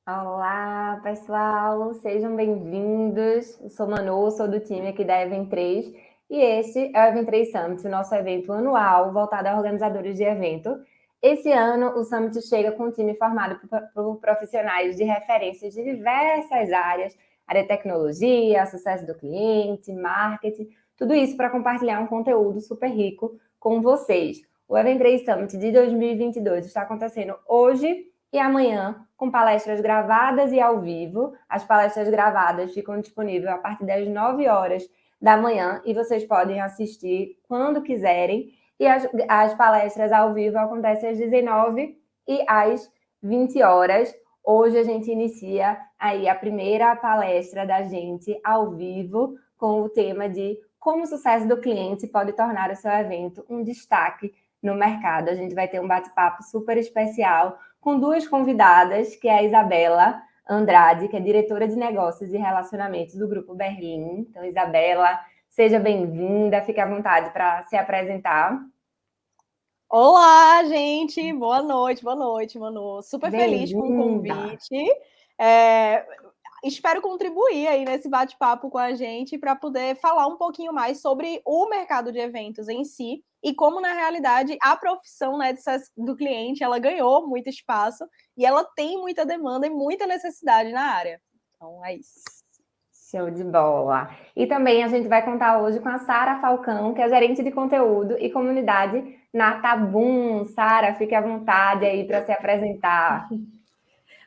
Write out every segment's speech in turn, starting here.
Olá, pessoal, sejam bem-vindos. Eu sou Manu, sou do time aqui da Event 3 e este é o Event 3 Summit, o nosso evento anual voltado a organizadores de evento. Esse ano, o Summit chega com um time formado por profissionais de referências de diversas áreas, área de tecnologia, sucesso do cliente, marketing, tudo isso para compartilhar um conteúdo super rico com vocês. O Event 3 Summit de 2022 está acontecendo hoje e amanhã, com palestras gravadas e ao vivo. As palestras gravadas ficam disponíveis a partir das 9 horas da manhã e vocês podem assistir quando quiserem. E as palestras ao vivo acontecem às 19 e às 20 horas. Hoje a gente inicia aí a primeira palestra da gente ao vivo com o tema de como o sucesso do cliente pode tornar o seu evento um destaque no mercado. A gente vai ter um bate-papo super especial com duas convidadas, que é a Isabela Andrade, que é diretora de negócios e relacionamentos do Grupo Berlim. Então, Isabela, seja bem-vinda, fique à vontade para se apresentar. Olá, gente! Boa noite, Manu. Super feliz com o convite. Espero contribuir aí nesse bate-papo com a gente para poder falar um pouquinho mais sobre o mercado de eventos em si e como, na realidade, a profissão, né, do cliente, ela ganhou muito espaço e ela tem muita demanda e muita necessidade na área. Então, é isso. Show de bola! E também a gente vai contar hoje com a Sara Falcão, que é gerente de conteúdo e comunidade na Tabum. Sara, fique à vontade aí para se apresentar.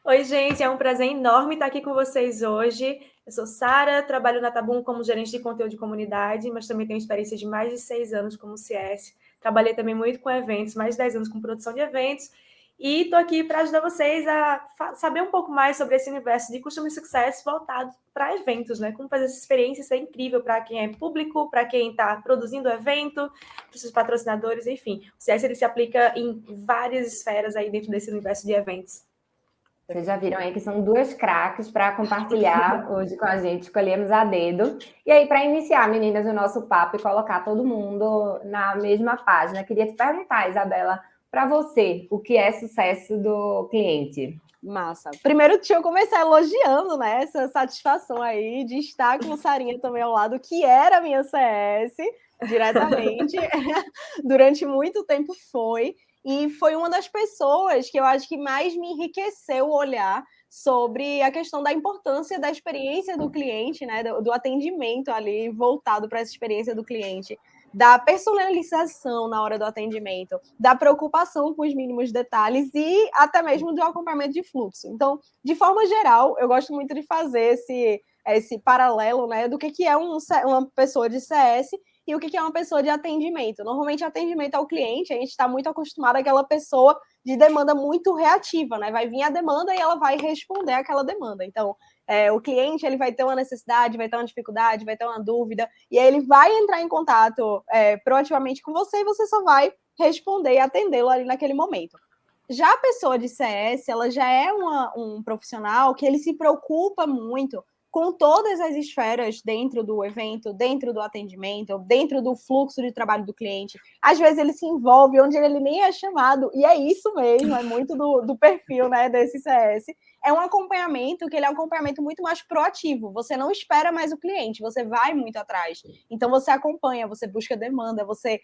Oi, gente, é um prazer enorme estar aqui com vocês hoje. Eu sou Sara, trabalho na Tabum como gerente de conteúdo de comunidade, mas também tenho experiência de mais de 6 anos como CS. Trabalhei também muito com eventos, mais de 10 anos com produção de eventos. E estou aqui para ajudar vocês a saber um pouco mais sobre esse universo de Customer Success voltado para eventos, né? Como fazer essa experiência ser incrível para quem é público, para quem está produzindo o evento, para os seus patrocinadores, enfim. O CS ele se aplica em várias esferas aí dentro desse universo de eventos. Vocês já viram aí que são duas craques para compartilhar hoje com a gente, escolhemos a dedo. E aí, para iniciar, meninas, o nosso papo e colocar todo mundo na mesma página, queria te perguntar, Isabela, para você, o que é sucesso do cliente? Massa. Primeiro, deixa eu começar elogiando, né, essa satisfação aí de estar com Sarinha também ao lado, que era minha CS, diretamente, durante muito tempo foi, e foi uma das pessoas que eu acho que mais me enriqueceu o olhar sobre a questão da importância da experiência do cliente, né, do atendimento ali voltado para essa experiência do cliente, da personalização na hora do atendimento, da preocupação com os mínimos detalhes e até mesmo do acompanhamento de fluxo. Então, de forma geral, eu gosto muito de fazer esse paralelo, né, do que é uma pessoa de CS e o que é uma pessoa de atendimento. Normalmente, atendimento ao cliente, a gente está muito acostumado àquela pessoa de demanda muito reativa, né? Vai vir a demanda e ela vai responder àquela demanda. Então, o cliente ele vai ter uma necessidade, vai ter uma dificuldade, vai ter uma dúvida, e aí ele vai entrar em contato proativamente com você e você só vai responder e atendê-lo ali naquele momento. Já a pessoa de CS, ela já é um profissional que ele se preocupa muito com todas as esferas dentro do evento, dentro do atendimento, dentro do fluxo de trabalho do cliente. Às vezes ele se envolve onde ele nem é chamado, e é isso mesmo, é muito do perfil, né, desse CS. É um acompanhamento que ele é um acompanhamento muito mais proativo. Você não espera mais o cliente, você vai muito atrás. Então você acompanha, você busca demanda, você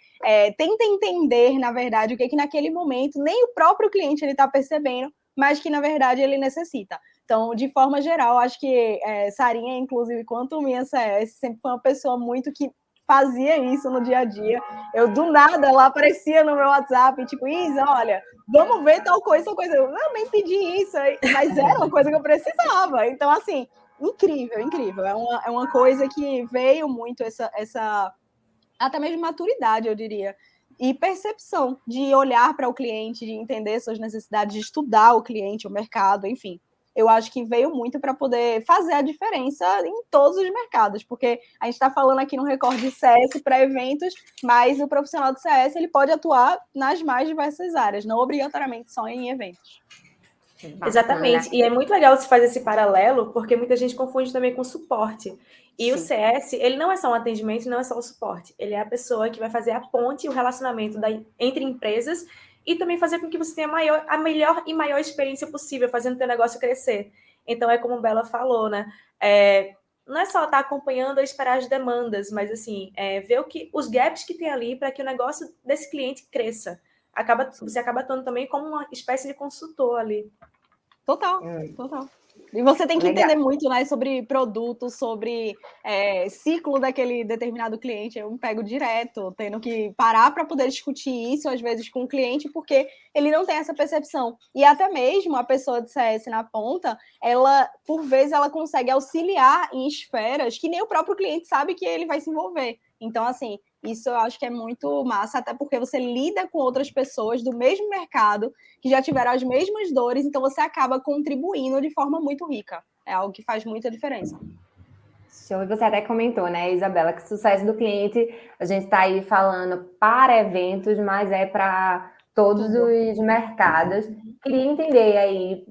tenta entender, na verdade, o que naquele momento nem o próprio cliente ele está percebendo, mas que, na verdade, ele necessita. Então, de forma geral, acho que Sarinha, inclusive, quanto minha CS, sempre foi uma pessoa muito que fazia isso no dia a dia. Eu, do nada, ela aparecia no meu WhatsApp, tipo, Isa, olha, vamos ver tal coisa. Eu nem pedi isso, mas era uma coisa que eu precisava. Então, assim, incrível. É uma coisa que veio muito essa até mesmo maturidade, eu diria, e percepção de olhar para o cliente, de entender suas necessidades, de estudar o cliente, o mercado, enfim. Eu acho que veio muito para poder fazer a diferença em todos os mercados, porque a gente está falando aqui no recorte de CS para eventos, mas o profissional de CS ele pode atuar nas mais diversas áreas, não obrigatoriamente só em eventos. Exatamente. E é muito legal se fazer esse paralelo, porque muita gente confunde também com suporte. E o CS, ele não é só um atendimento, não é só o suporte. Ele é a pessoa que vai fazer a ponte, o relacionamento entre empresas e também fazer com que você tenha a melhor e maior experiência possível, fazendo o teu negócio crescer. Então, é como a Bela falou, né? Não é só estar acompanhando ou esperar as demandas, mas, assim, ver os gaps que tem ali para que o negócio desse cliente cresça. Você acaba atuando também como uma espécie de consultor ali. Total. E você tem que entender muito, né, sobre produto, sobre ciclo daquele determinado cliente. Eu me pego direto, tendo que parar para poder discutir isso, às vezes, com o cliente, porque ele não tem essa percepção. E até mesmo a pessoa de CS na ponta, ela, por vezes, ela consegue auxiliar em esferas que nem o próprio cliente sabe que ele vai se envolver. Então, assim, isso eu acho que é muito massa, até porque você lida com outras pessoas do mesmo mercado, que já tiveram as mesmas dores, então você acaba contribuindo de forma muito rica. É algo que faz muita diferença. Show. E você até comentou, né, Isabela, que o sucesso do cliente, a gente está aí falando para eventos, mas é para todos os mercados. Queria entender aí,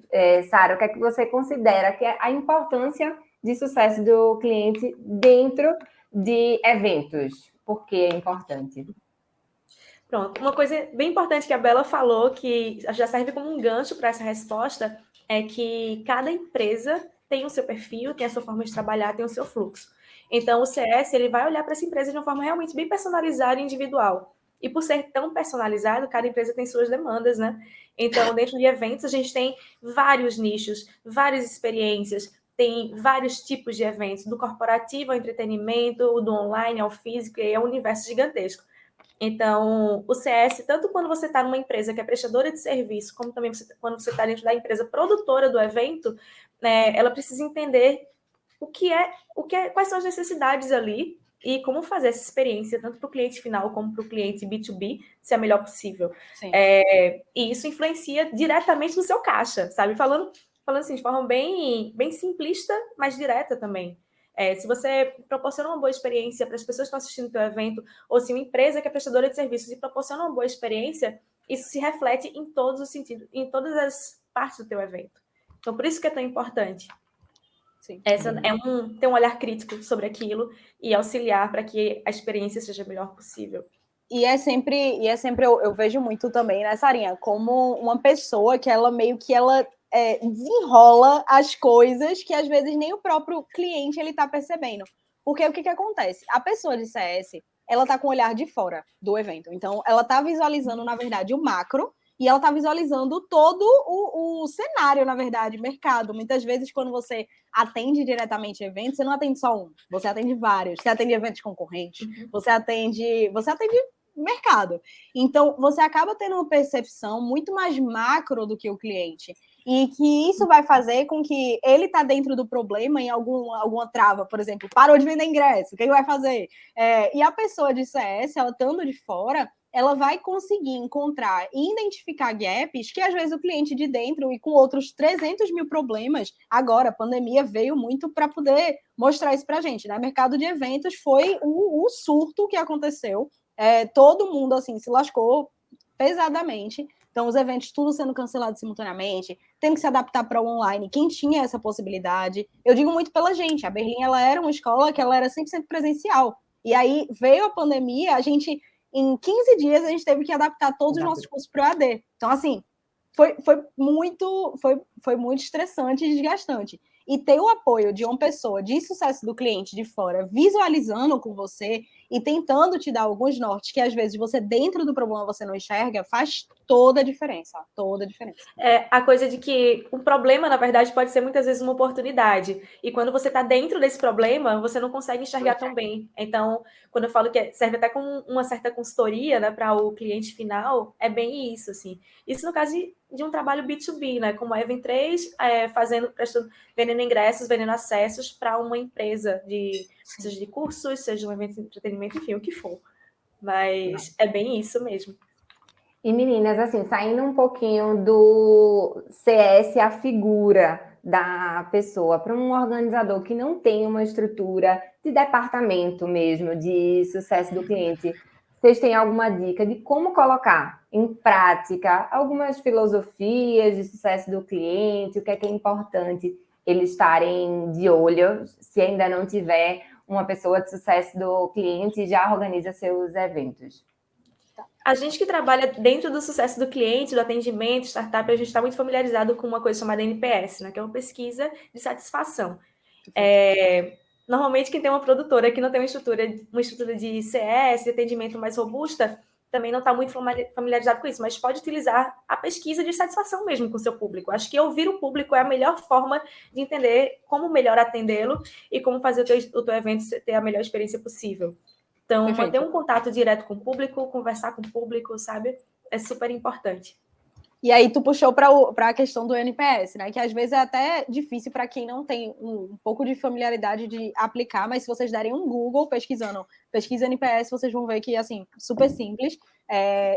Sara, o que é que você considera que é a importância de sucesso do cliente dentro de eventos? Por que é importante? Pronto. Uma coisa bem importante que a Bela falou, que já serve como um gancho para essa resposta, é que cada empresa tem o seu perfil, tem a sua forma de trabalhar, tem o seu fluxo. Então, o CS ele vai olhar para essa empresa de uma forma realmente bem personalizada e individual. E por ser tão personalizado, cada empresa tem suas demandas, né? Então, dentro de eventos, a gente tem vários nichos, várias experiências, tem vários tipos de eventos, do corporativo ao entretenimento, do online ao físico, e é um universo gigantesco. Então, o CS, tanto quando você está numa empresa que é prestadora de serviço, como também quando você está dentro da empresa produtora do evento, né, ela precisa entender quais são as necessidades ali e como fazer essa experiência, tanto para o cliente final como para o cliente B2B, ser a melhor possível. E isso influencia diretamente no seu caixa, sabe? Falando assim, de forma bem, bem simplista, mas direta também. Se você proporciona uma boa experiência para as pessoas que estão assistindo o teu evento, ou se uma empresa que é prestadora de serviços e proporciona uma boa experiência, isso se reflete em todos os sentidos, em todas as partes do teu evento. Então, por isso que é tão importante. Ter um olhar crítico sobre aquilo e auxiliar para que a experiência seja a melhor possível. E é sempre eu vejo muito também, né, Sarinha, como uma pessoa que ela meio que desenrola as coisas que às vezes nem o próprio cliente ele tá percebendo. Porque o que acontece? A pessoa de CS, ela tá com o olhar de fora do evento. Então, ela tá visualizando, na verdade, o macro e ela tá visualizando todo o cenário, na verdade, mercado. Muitas vezes, quando você atende diretamente eventos, você não atende só um, você atende vários. Você atende eventos concorrentes, você atende mercado. Então, você acaba tendo uma percepção muito mais macro do que o cliente. E que isso vai fazer com que ele está dentro do problema em alguma trava, por exemplo, parou de vender ingresso, o que ele vai fazer? E a pessoa de CS, ela estando de fora, ela vai conseguir encontrar e identificar gaps que às vezes o cliente de dentro e com outros 300 mil problemas, agora a pandemia veio muito para poder mostrar isso para a gente, né? Mercado de eventos foi o surto que aconteceu, todo mundo assim se lascou pesadamente. Então, os eventos tudo sendo cancelados simultaneamente, tendo que se adaptar para o online. Quem tinha essa possibilidade? Eu digo muito pela gente. A Berlim, ela era uma escola que ela era 100% presencial. E aí, veio a pandemia, a gente, em 15 dias, a gente teve que adaptar todos os nossos cursos para o AD. Então, assim, foi muito estressante e desgastante. E ter o apoio de uma pessoa de sucesso do cliente de fora, visualizando com você e tentando te dar alguns nortes que às vezes você dentro do problema você não enxerga, faz toda a diferença, toda a diferença. A coisa de que um problema, na verdade, pode ser muitas vezes uma oportunidade. E quando você está dentro desse problema, você não consegue enxergar tão bem. Então, quando eu falo que serve até como uma certa consultoria, né, para o cliente final, é bem isso, assim. Isso no caso de um trabalho B2B, né, como a Event3, vendendo ingressos, vendendo acessos para uma empresa, seja de cursos, seja um evento de entretenimento, enfim, o que for. Mas é bem isso mesmo. E meninas, assim, saindo um pouquinho do CS, a figura da pessoa, para um organizador que não tem uma estrutura de departamento mesmo, de sucesso do cliente, vocês têm alguma dica de como colocar em prática algumas filosofias de sucesso do cliente, o que é importante eles estarem de olho, se ainda não tiver uma pessoa de sucesso do cliente já organiza seus eventos? A gente que trabalha dentro do sucesso do cliente, do atendimento, startup, a gente está muito familiarizado com uma coisa chamada NPS, né, que é uma pesquisa de satisfação. Normalmente, quem tem uma produtora que não tem uma estrutura de CS, de atendimento mais robusta, também não está muito familiarizado com isso, mas pode utilizar a pesquisa de satisfação mesmo com o seu público. Acho que ouvir o público é a melhor forma de entender como melhor atendê-lo e como fazer o teu evento ter a melhor experiência possível. Então, manter um contato direto com o público, conversar com o público, sabe? É super importante. E aí tu puxou para a questão do NPS, né? Que às vezes é até difícil para quem não tem um pouco de familiaridade de aplicar, mas se vocês derem um Google pesquisa NPS, vocês vão ver que, assim, super simples.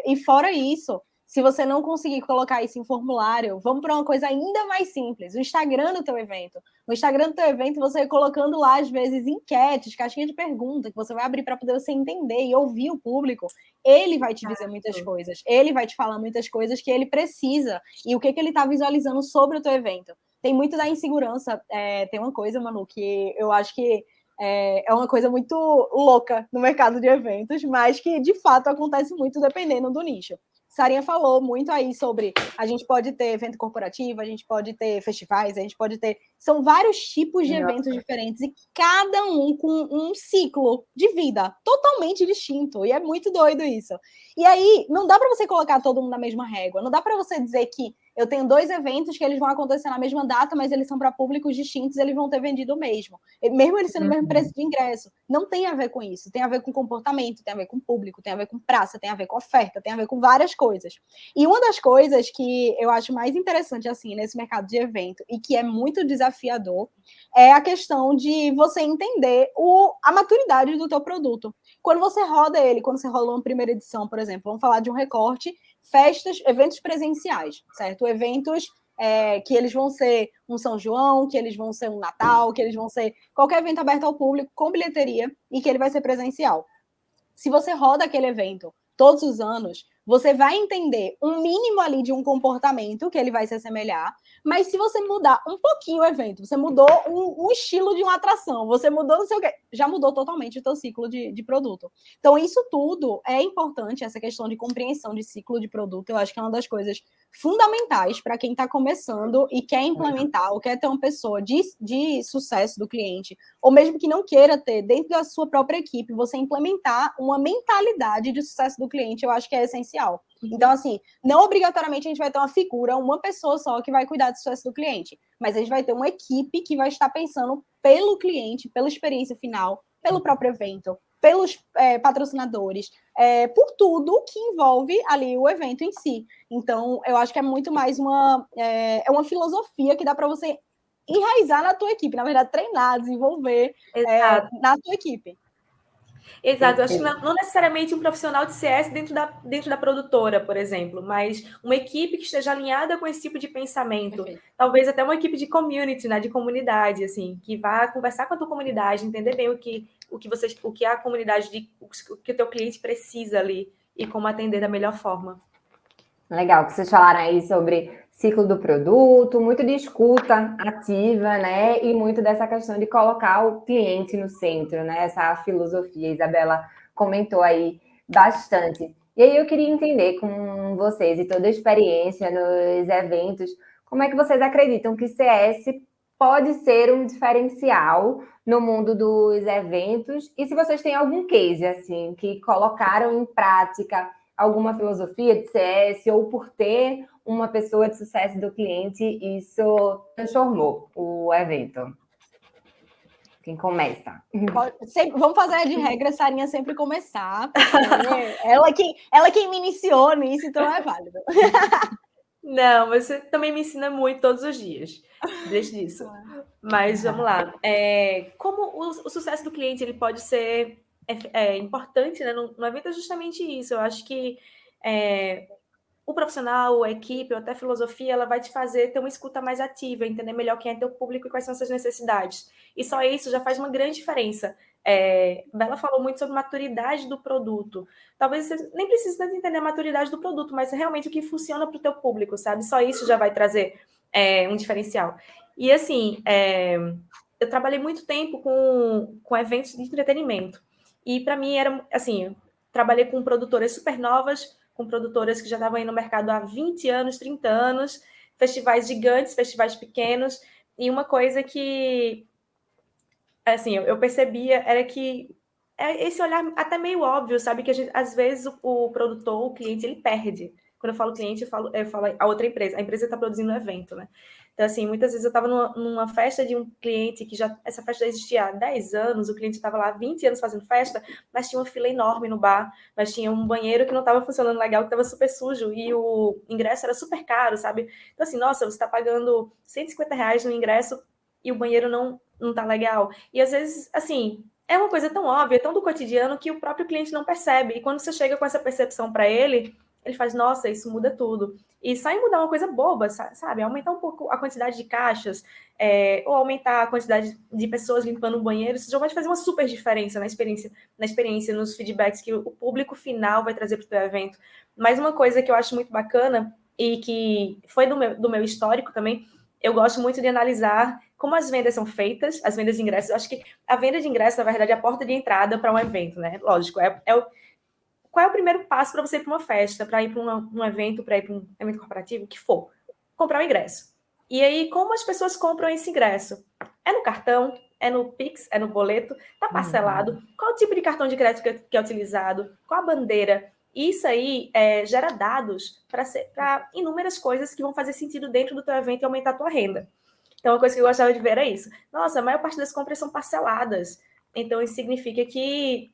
E fora isso, se você não conseguir colocar isso em formulário, vamos para uma coisa ainda mais simples, o Instagram do teu evento. No Instagram do teu evento, você colocando lá, às vezes, enquetes, caixinha de pergunta, que você vai abrir para poder você entender e ouvir o público, ele vai te dizer muitas coisas, ele vai te falar muitas coisas que ele precisa e o que ele está visualizando sobre o teu evento. Tem muito da insegurança. Tem uma coisa, Manu, que eu acho que é uma coisa muito louca no mercado de eventos, mas que, de fato, acontece muito dependendo do nicho. Sarinha falou muito aí sobre a gente pode ter evento corporativo, a gente pode ter festivais, a gente pode ter... São vários tipos de eventos diferentes e cada um com um ciclo de vida totalmente distinto. E é muito doido isso. E aí, não dá para você colocar todo mundo na mesma régua. Não dá para você dizer que eu tenho 2 eventos que eles vão acontecer na mesma data, mas eles são para públicos distintos, eles vão ter vendido o mesmo. Mesmo eles sendo o mesmo preço de ingresso. Não tem a ver com isso. Tem a ver com comportamento, tem a ver com público, tem a ver com praça, tem a ver com oferta, tem a ver com várias coisas. E uma das coisas que eu acho mais interessante, assim, nesse mercado de evento, e que é muito desafiador, é a questão de você entender a maturidade do teu produto. Quando você roda ele, quando você rola uma primeira edição, por exemplo, vamos falar de um recorte, festas, eventos presenciais, certo? Eventos que eles vão ser um São João, que eles vão ser um Natal, que eles vão ser qualquer evento aberto ao público com bilheteria e que ele vai ser presencial. Se você roda aquele evento todos os anos, você vai entender um mínimo ali de um comportamento que ele vai se assemelhar, mas se você mudar um pouquinho o evento, você mudou um estilo de uma atração, você mudou não sei o quê, já mudou totalmente o teu ciclo de produto. Então, isso tudo é importante, essa questão de compreensão de ciclo de produto, eu acho que é uma das coisas fundamentais para quem está começando e quer implementar, ou quer ter uma pessoa de sucesso do cliente, ou mesmo que não queira ter dentro da sua própria equipe, você implementar uma mentalidade de sucesso do cliente, eu acho que é essencial. Então, assim, não obrigatoriamente a gente vai ter uma figura, uma pessoa só que vai cuidar do sucesso do cliente, mas a gente vai ter uma equipe que vai estar pensando pelo cliente, pela experiência final, pelo próprio evento, pelos patrocinadores, por tudo que envolve ali o evento em si. Então, eu acho que é muito mais uma filosofia que dá para você enraizar na tua equipe, na verdade, treinar, desenvolver na tua equipe. Exato, eu acho que não necessariamente um profissional de CS dentro da produtora, por exemplo, mas uma equipe que esteja alinhada com esse tipo de pensamento. Perfeito. Talvez até uma equipe de community, né, de comunidade, assim, que vá conversar com a tua comunidade, entender bem o que a comunidade, o que o teu cliente precisa ali e como atender da melhor forma. Legal que vocês falaram aí sobre ciclo do produto, muito de escuta ativa, né? E muito dessa questão de colocar o cliente no centro, né? Essa filosofia, a Isabela comentou aí bastante. E aí eu queria entender com vocês e toda a experiência nos eventos, como é que vocês acreditam que CS pode ser um diferencial no mundo dos eventos? E se vocês têm algum case, assim, que colocaram em prática alguma filosofia de CS ou por ter uma pessoa de sucesso do cliente, isso transformou o evento. Quem começa? Vamos fazer de regra, Sarinha sempre começar, porque ela quem me iniciou nisso, então é válido. Não, você também me ensina muito todos os dias, desde isso. Mas vamos lá. Como o sucesso do cliente ele pode ser importante, né? No evento é justamente isso. Eu acho que o profissional, a equipe, ou até a filosofia, ela vai te fazer ter uma escuta mais ativa, entender melhor quem é teu público e quais são essas necessidades. E só isso já faz uma grande diferença. Bela falou muito sobre maturidade do produto. Talvez você nem precise tanto entender a maturidade do produto, mas realmente o que funciona para o teu público, sabe? Só isso já vai trazer um diferencial. E assim, eu trabalhei muito tempo com eventos de entretenimento. E para mim era assim, trabalhei com produtoras super novas, com produtoras que já estavam aí no mercado há 20 anos, 30 anos, festivais gigantes, festivais pequenos, e uma coisa que assim, eu percebia era que esse olhar até meio óbvio, sabe? Que às vezes o produtor, o cliente, ele perde. Quando eu falo cliente, eu falo a outra empresa. A empresa está produzindo um evento, né? Então, assim, muitas vezes eu estava numa festa de um cliente que essa festa já existia há 10 anos, o cliente estava lá há 20 anos fazendo festa, mas tinha uma fila enorme no bar, mas tinha um banheiro que não estava funcionando legal, que estava super sujo, e o ingresso era super caro, sabe? Então, assim, nossa, você está pagando R$ 150 no ingresso e o banheiro não tá legal. E às vezes, assim, é uma coisa tão óbvia, tão do cotidiano, que o próprio cliente não percebe. E quando você chega com essa percepção para ele faz, nossa, isso muda tudo. E só em mudar uma coisa boba, sabe? Aumentar um pouco a quantidade de caixas, ou aumentar a quantidade de pessoas limpando o banheiro, isso já vai fazer uma super diferença na experiência, nos feedbacks que o público final vai trazer para o teu evento. Mas uma coisa que eu acho muito bacana, e que foi do meu histórico também, eu gosto muito de analisar como as vendas são feitas, as vendas de ingressos. Eu acho que a venda de ingressos, na verdade, é a porta de entrada para um evento, né? Lógico, qual é o primeiro passo para você ir para uma festa, para ir para um evento, para ir para um evento corporativo, o que for? Comprar um ingresso. E aí, como as pessoas compram esse ingresso? É no cartão? É no Pix? É no boleto? Está parcelado? Qual o tipo de cartão de crédito que é utilizado? Qual a bandeira? Isso aí gera dados para inúmeras coisas que vão fazer sentido dentro do teu evento e aumentar a tua renda. Então, uma coisa que eu gostava de ver era isso. Nossa, a maior parte das compras são parceladas. Então, isso significa que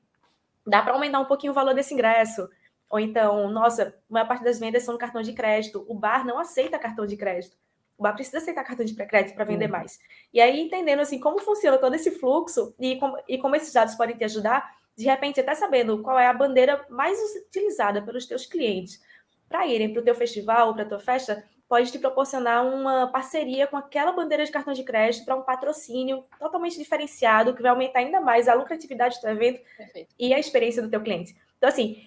dá para aumentar um pouquinho o valor desse ingresso. Ou então, nossa, a maior parte das vendas são no cartão de crédito. O bar não aceita cartão de crédito. O bar precisa aceitar cartão de crédito para vender mais. E aí, entendendo assim como funciona todo esse fluxo e como esses dados podem te ajudar, de repente, até sabendo qual é a bandeira mais utilizada pelos teus clientes para irem para o teu festival ou para a tua festa, pode te proporcionar uma parceria com aquela bandeira de cartão de crédito para um patrocínio totalmente diferenciado, que vai aumentar ainda mais a lucratividade do teu evento. Perfeito. E a experiência do teu cliente. Então, assim,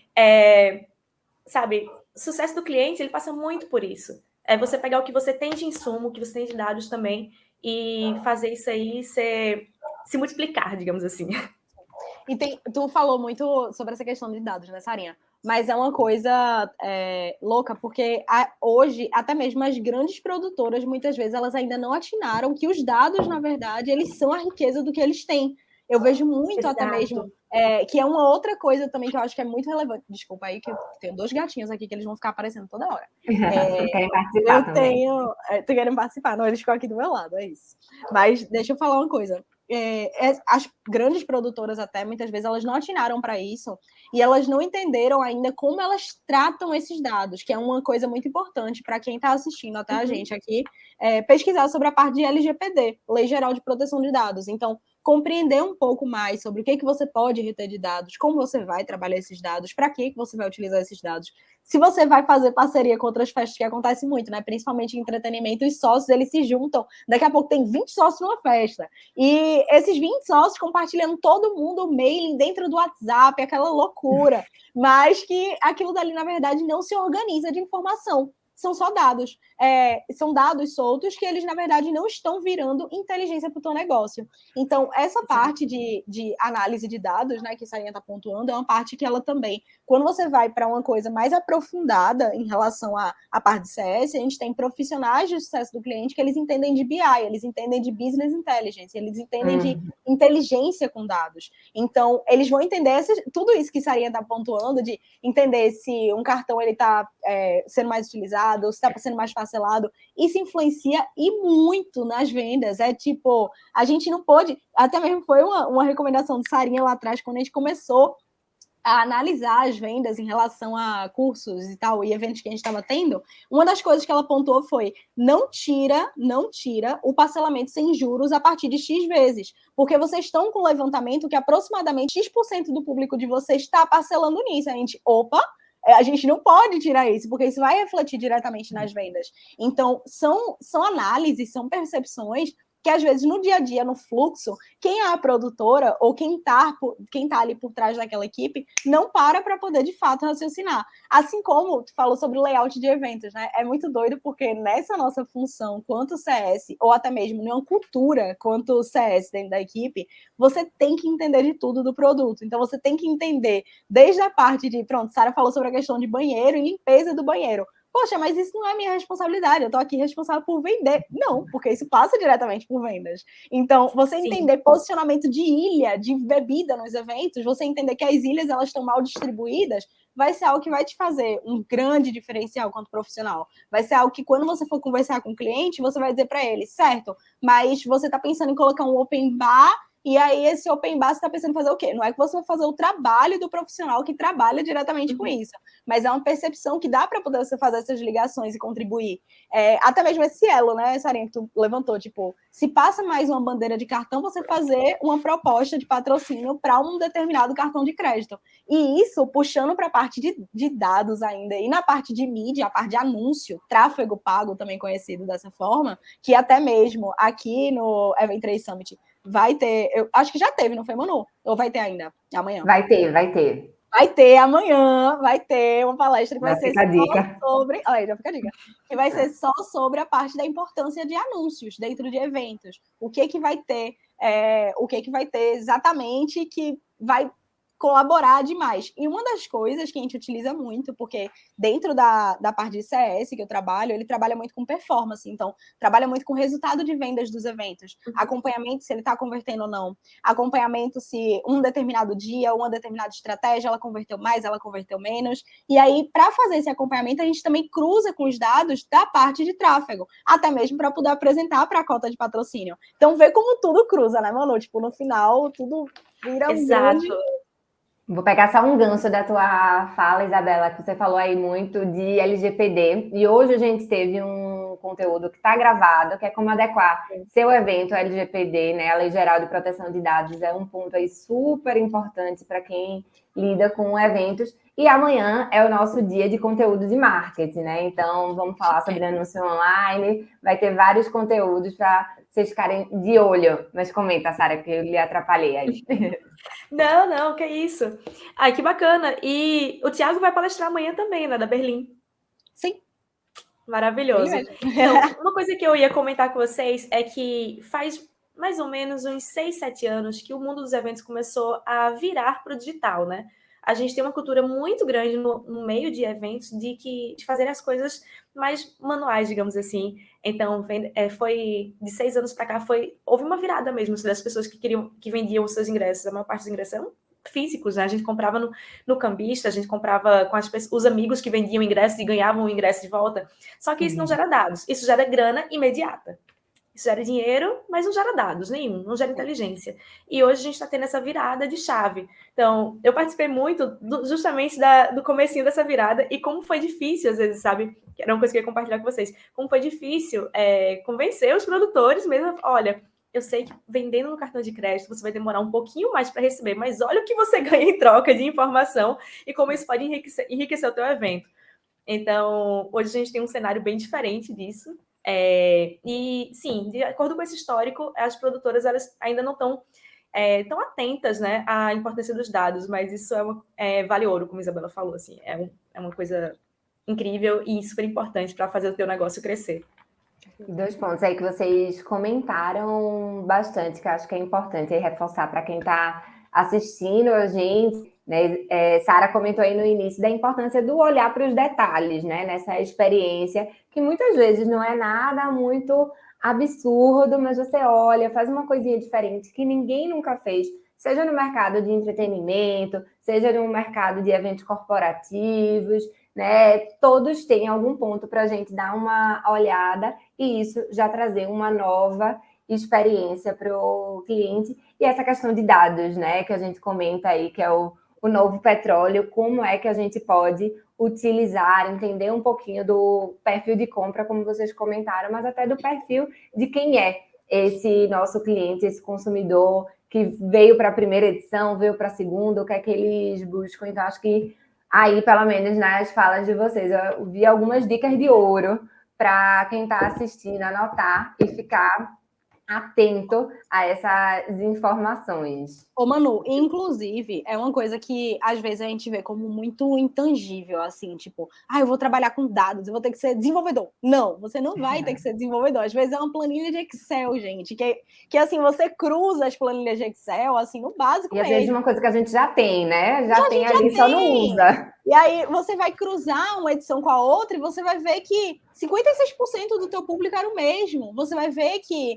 sabe, o sucesso do cliente, ele passa muito por isso. É você pegar o que você tem de insumo, o que você tem de dados também, e fazer isso aí se multiplicar, digamos assim. E tu falou muito sobre essa questão de dados, né, Sarinha? Mas é uma coisa louca, porque hoje, até mesmo as grandes produtoras, muitas vezes, elas ainda não atinaram que os dados, na verdade, eles são a riqueza do que eles têm. Eu vejo muito, exato, até mesmo, que é uma outra coisa também que eu acho que é muito relevante. Desculpa aí, que eu tenho 2 gatinhos aqui que eles vão ficar aparecendo toda hora. Querem participar também. Tu querem participar? Não, eles ficam aqui do meu lado, é isso. Mas deixa eu falar uma coisa. As grandes produtoras até, muitas vezes, elas não atinaram para isso e elas não entenderam ainda como elas tratam esses dados, que é uma coisa muito importante para quem está assistindo até a gente aqui, pesquisar sobre a parte de LGPD, Lei Geral de Proteção de Dados. Então, compreender um pouco mais sobre o que você pode reter de dados, como você vai trabalhar esses dados, para que você vai utilizar esses dados. Se você vai fazer parceria com outras festas, que acontece muito, né? Principalmente em entretenimento, os sócios, eles se juntam. Daqui a pouco tem 20 sócios numa festa. E esses 20 sócios compartilhando todo mundo o mailing dentro do WhatsApp, aquela loucura. Mas que aquilo dali, na verdade, não se organiza de informação. São só dados. São dados soltos que eles, na verdade, não estão virando inteligência para o teu negócio. Então, essa parte de análise de dados, né, que a Sarinha está pontuando, é uma parte que ela também, quando você vai para uma coisa mais aprofundada em relação à parte de CS, a gente tem profissionais de sucesso do cliente que eles entendem de BI, eles entendem de Business Intelligence, eles entendem de inteligência com dados. Então, eles vão entender tudo isso que a Sarinha está pontuando, de entender se um cartão está sendo mais utilizado, se está sendo mais parcelado. Isso influencia e muito nas vendas. Tipo, a gente não pode... Até mesmo foi uma recomendação de Sarinha lá atrás, quando a gente começou a analisar as vendas em relação a cursos e tal, e eventos que a gente estava tendo, uma das coisas que ela pontuou foi: não tira o parcelamento sem juros a partir de X vezes, porque vocês estão com um levantamento que aproximadamente X% do público de vocês está parcelando nisso. A gente, opa, A gente não pode tirar isso, porque isso vai refletir diretamente nas vendas. Então, são análises, são percepções que, às vezes, no dia a dia, no fluxo, quem é a produtora ou quem tá ali por trás daquela equipe não para poder, de fato, raciocinar. Assim como tu falou sobre o layout de eventos, né? É muito doido, porque nessa nossa função, quanto CS, ou até mesmo numa cultura quanto CS dentro da equipe, você tem que entender de tudo do produto. Então, você tem que entender desde a parte de, pronto, Sara falou sobre a questão de banheiro e limpeza do banheiro. Poxa, mas isso não é minha responsabilidade, eu estou aqui responsável por vender. Não, porque isso passa diretamente por vendas. Então, você entender posicionamento de ilha, de bebida nos eventos, você entender que as ilhas elas estão mal distribuídas, vai ser algo que vai te fazer um grande diferencial quanto profissional. Vai ser algo que, quando você for conversar com o cliente, você vai dizer para ele, certo, mas você está pensando em colocar um open bar, e aí esse open bar você está pensando em fazer o quê? Não é que você vai fazer o trabalho do profissional que trabalha diretamente com isso, mas é uma percepção que dá para poder você fazer essas ligações e contribuir. Até mesmo esse elo, né, Sarinha, que tu levantou, tipo, se passa mais uma bandeira de cartão, você fazer uma proposta de patrocínio para um determinado cartão de crédito. E isso, puxando para a parte de dados ainda, e na parte de mídia, a parte de anúncio, tráfego pago, também conhecido dessa forma, que até mesmo aqui no Event3 Summit vai ter, eu acho que já teve, não foi, Manu? Ou vai ter ainda? Amanhã? Vai ter. Vai ter amanhã, vai ter uma palestra que vai ser só dica. sobre... Olha, já fica a dica. Que vai ser só sobre a parte da importância de anúncios dentro de eventos. O que vai ter, exatamente que vai colaborar demais. E uma das coisas que a gente utiliza muito, porque dentro da parte de CS que eu trabalho, ele trabalha muito com performance, então trabalha muito com resultado de vendas dos eventos, acompanhamento se ele está convertendo ou não, acompanhamento se um determinado dia, uma determinada estratégia, ela converteu mais, ela converteu menos, e aí para fazer esse acompanhamento a gente também cruza com os dados da parte de tráfego, até mesmo para poder apresentar para a cota de patrocínio. Então vê como tudo cruza, né, Manu? Tipo, no final tudo vira um grande... Vou pegar só um gancho da tua fala, Isabela, que você falou aí muito de LGPD. E hoje a gente teve um conteúdo que está gravado, que é como adequar seu evento LGPD, né? A Lei Geral de Proteção de Dados é um ponto aí super importante para quem lida com eventos. E amanhã é o nosso dia de conteúdo de marketing, né? Então, vamos falar sobre anúncio online. Vai ter vários conteúdos para vocês ficarem de olho. Mas comenta, Sara, que eu lhe atrapalhei aí. Não, que isso. Ai, que bacana. E o Thiago vai palestrar amanhã também, né, da Berlim. Sim. Maravilhoso. Então, uma coisa que eu ia comentar com vocês é que faz mais ou menos uns 6, 7 anos que o mundo dos eventos começou a virar para o digital, né? A gente tem uma cultura muito grande no meio de eventos de fazer as coisas mais manuais, digamos assim. Então, foi de 6 anos para cá, houve uma virada mesmo das pessoas que vendiam os seus ingressos. A maior parte dos ingressos eram físicos, né? A gente comprava no cambista, a gente comprava com os amigos que vendiam ingressos e ganhavam o ingresso de volta. Só que isso não gera dados, isso gera grana imediata. Isso gera dinheiro, mas não gera dados nenhum, não gera inteligência. E hoje a gente está tendo essa virada de chave. Então, eu participei muito justamente do comecinho dessa virada e como foi difícil, às vezes, sabe? Que era uma coisa que eu ia compartilhar com vocês. Como foi difícil convencer os produtores mesmo. Olha, eu sei que vendendo no cartão de crédito você vai demorar um pouquinho mais para receber, mas olha o que você ganha em troca de informação e como isso pode enriquecer o teu evento. Então, hoje a gente tem um cenário bem diferente disso. E, sim, de acordo com esse histórico, as produtoras elas ainda não estão tão atentas, né, à importância dos dados, mas isso vale ouro, como a Isabela falou. Assim, é uma coisa incrível e super importante para fazer o teu negócio crescer. 2 pontos aí que vocês comentaram bastante, que eu acho que é importante reforçar para quem está assistindo a gente, né? Sara comentou aí no início da importância do olhar para os detalhes, né? Nessa experiência, que muitas vezes não é nada muito absurdo, mas você olha, faz uma coisinha diferente que ninguém nunca fez, seja no mercado de entretenimento, seja no mercado de eventos corporativos, né? Todos têm algum ponto para a gente dar uma olhada e isso já trazer uma nova experiência para o cliente. E essa questão de dados, né? Que a gente comenta aí, que é o novo petróleo, como é que a gente pode utilizar, entender um pouquinho do perfil de compra, como vocês comentaram, mas até do perfil de quem é esse nosso cliente, esse consumidor que veio para a primeira edição, veio para a segunda, o que é que eles buscam. Então, acho que aí, pelo menos nas falas de vocês, eu vi algumas dicas de ouro para quem está assistindo anotar e ficar atento a essas informações. Ô, Manu, inclusive, é uma coisa que às vezes a gente vê como muito intangível, assim, tipo, eu vou trabalhar com dados, eu vou ter que ser desenvolvedor. Não, você não vai ter que ser desenvolvedor. Às vezes é uma planilha de Excel, gente, que assim, você cruza as planilhas de Excel, assim, no básico E às vezes mesmo. uma coisa que a gente já tem, né? Já tem ali, já só não tem. usa. E aí você vai cruzar uma edição com a outra e você vai ver que 56% do teu público era o mesmo. Você vai ver que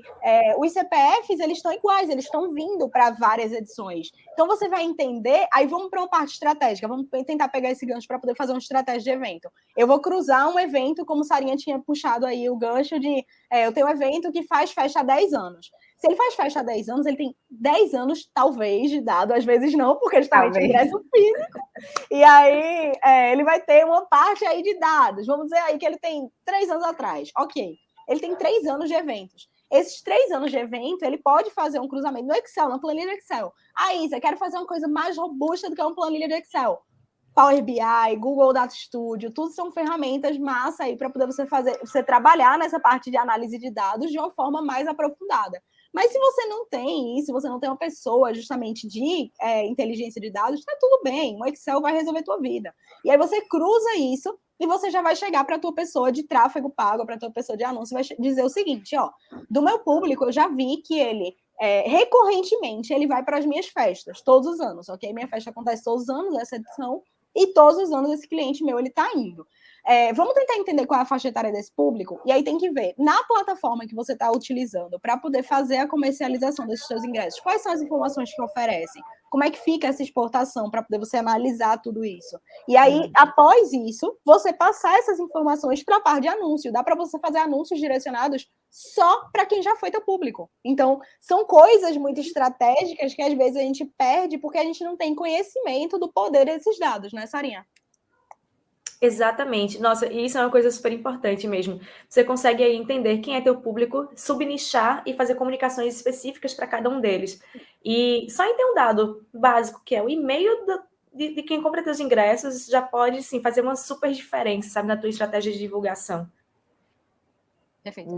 os CPFs, eles estão iguais, eles estão vindo para várias edições. Então você vai entender, aí vamos para uma parte estratégica, vamos tentar pegar esse gancho para poder fazer uma estratégia de evento. Eu vou cruzar um evento, como Sarinha tinha puxado aí o gancho de, eu tenho um evento que faz festa há 10 anos. Se ele faz festa há 10 anos, ele tem 10 anos, talvez, de dado, às vezes não, porque justamente ingresso físico. E aí, ele vai ter uma parte aí de dados. Vamos dizer aí que ele tem 3 anos atrás. Ok. Ele tem 3 anos de eventos. Esses 3 anos de evento, ele pode fazer um cruzamento no Excel, na planilha do Excel. Isa, quero fazer uma coisa mais robusta do que uma planilha de Excel. Power BI, Google Data Studio, tudo são ferramentas massa aí para poder você trabalhar nessa parte de análise de dados de uma forma mais aprofundada. Mas se você não tem isso, você não tem uma pessoa justamente de inteligência de dados, tá tudo bem, o Excel vai resolver a tua vida. E aí você cruza isso e você já vai chegar para a tua pessoa de tráfego pago, para a tua pessoa de anúncio, vai dizer o seguinte, ó, do meu público eu já vi que ele recorrentemente ele vai para as minhas festas, todos os anos, ok? Minha festa acontece todos os anos, essa edição, e todos os anos esse cliente meu, ele tá indo. Vamos tentar entender qual é a faixa etária desse público, e aí tem que ver, na plataforma que você está utilizando para poder fazer a comercialização desses seus ingressos, quais são as informações que oferecem? Como é que fica essa exportação para poder você analisar tudo isso? E aí, após isso, você passar essas informações para a parte de anúncio. Dá para você fazer anúncios direcionados só para quem já foi teu público. Então, são coisas muito estratégicas que às vezes a gente perde porque a gente não tem conhecimento do poder desses dados, né, Sarinha? Exatamente. Nossa, e isso é uma coisa super importante mesmo. Você consegue aí entender quem é teu público, subnichar e fazer comunicações específicas para cada um deles. E só em ter um dado básico, que é o e-mail de quem compra teus ingressos, já pode, sim, fazer uma super diferença, sabe, na tua estratégia de divulgação. Perfeito.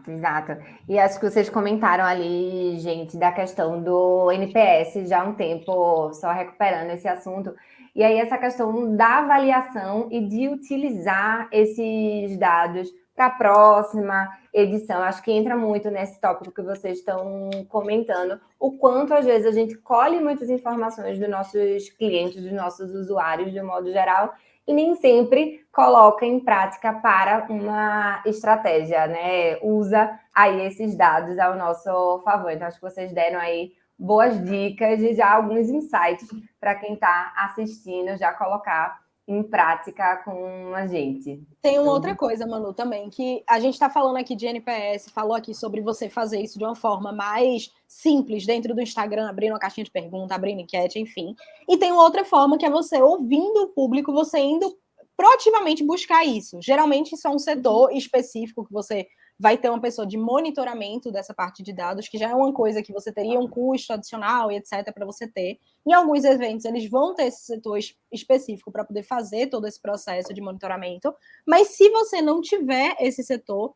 Exato. E acho que vocês comentaram ali, gente, da questão do NPS já há um tempo, só recuperando esse assunto. E aí essa questão da avaliação e de utilizar esses dados para a próxima edição. Acho que entra muito nesse tópico que vocês estão comentando, o quanto às vezes a gente colhe muitas informações dos nossos clientes, dos nossos usuários, de um modo geral, e nem sempre coloca em prática para uma estratégia, né? Usa aí esses dados ao nosso favor. Então, acho que vocês deram aí boas dicas e já alguns insights para quem está assistindo já colocar em prática com a gente. Tem uma outra coisa, Manu, também, que a gente está falando aqui de NPS, falou aqui sobre você fazer isso de uma forma mais simples dentro do Instagram, abrindo uma caixinha de pergunta, abrindo enquete, enfim. E tem uma outra forma que é você ouvindo o público, você indo proativamente buscar isso. Geralmente isso é um setor específico que você vai ter uma pessoa de monitoramento dessa parte de dados, que já é uma coisa que você teria um custo adicional e etc. para você ter. Em alguns eventos, eles vão ter esse setor específico para poder fazer todo esse processo de monitoramento, mas se você não tiver esse setor,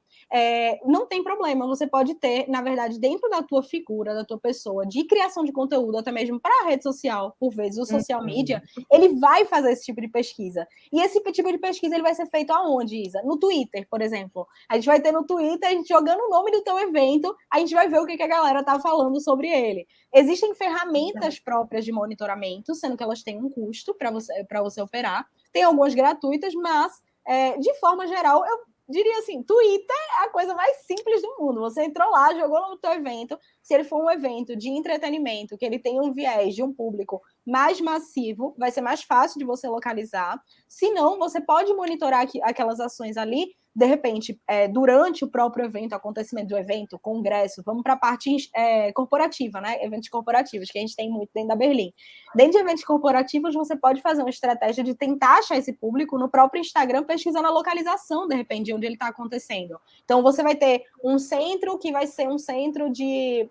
não tem problema, você pode ter, na verdade, dentro da tua figura, da tua pessoa, de criação de conteúdo, até mesmo para a rede social, por vezes, o social media, ele vai fazer esse tipo de pesquisa. E esse tipo de pesquisa, ele vai ser feito aonde, Isa? No Twitter, por exemplo. A gente vai ter no Twitter, a gente jogando o nome do teu evento, a gente vai ver o que a galera tá falando sobre ele. Existem ferramentas próprias de monitoramento, sendo que elas têm um custo para você operar. Tem algumas gratuitas, mas, de forma geral, eu diria assim, Twitter é a coisa mais simples do mundo. Você entrou lá, jogou no teu evento. Se ele for um evento de entretenimento, que ele tem um viés de um público mais massivo, vai ser mais fácil de você localizar. Se não, você pode monitorar aquelas ações ali. De repente, durante o próprio evento, acontecimento do evento, congresso, vamos para a parte corporativa, né? Eventos corporativos, que a gente tem muito dentro da Berlim. Dentro de eventos corporativos, você pode fazer uma estratégia de tentar achar esse público no próprio Instagram, pesquisando a localização, de repente, de onde ele está acontecendo. Então, você vai ter um centro que vai ser um centro de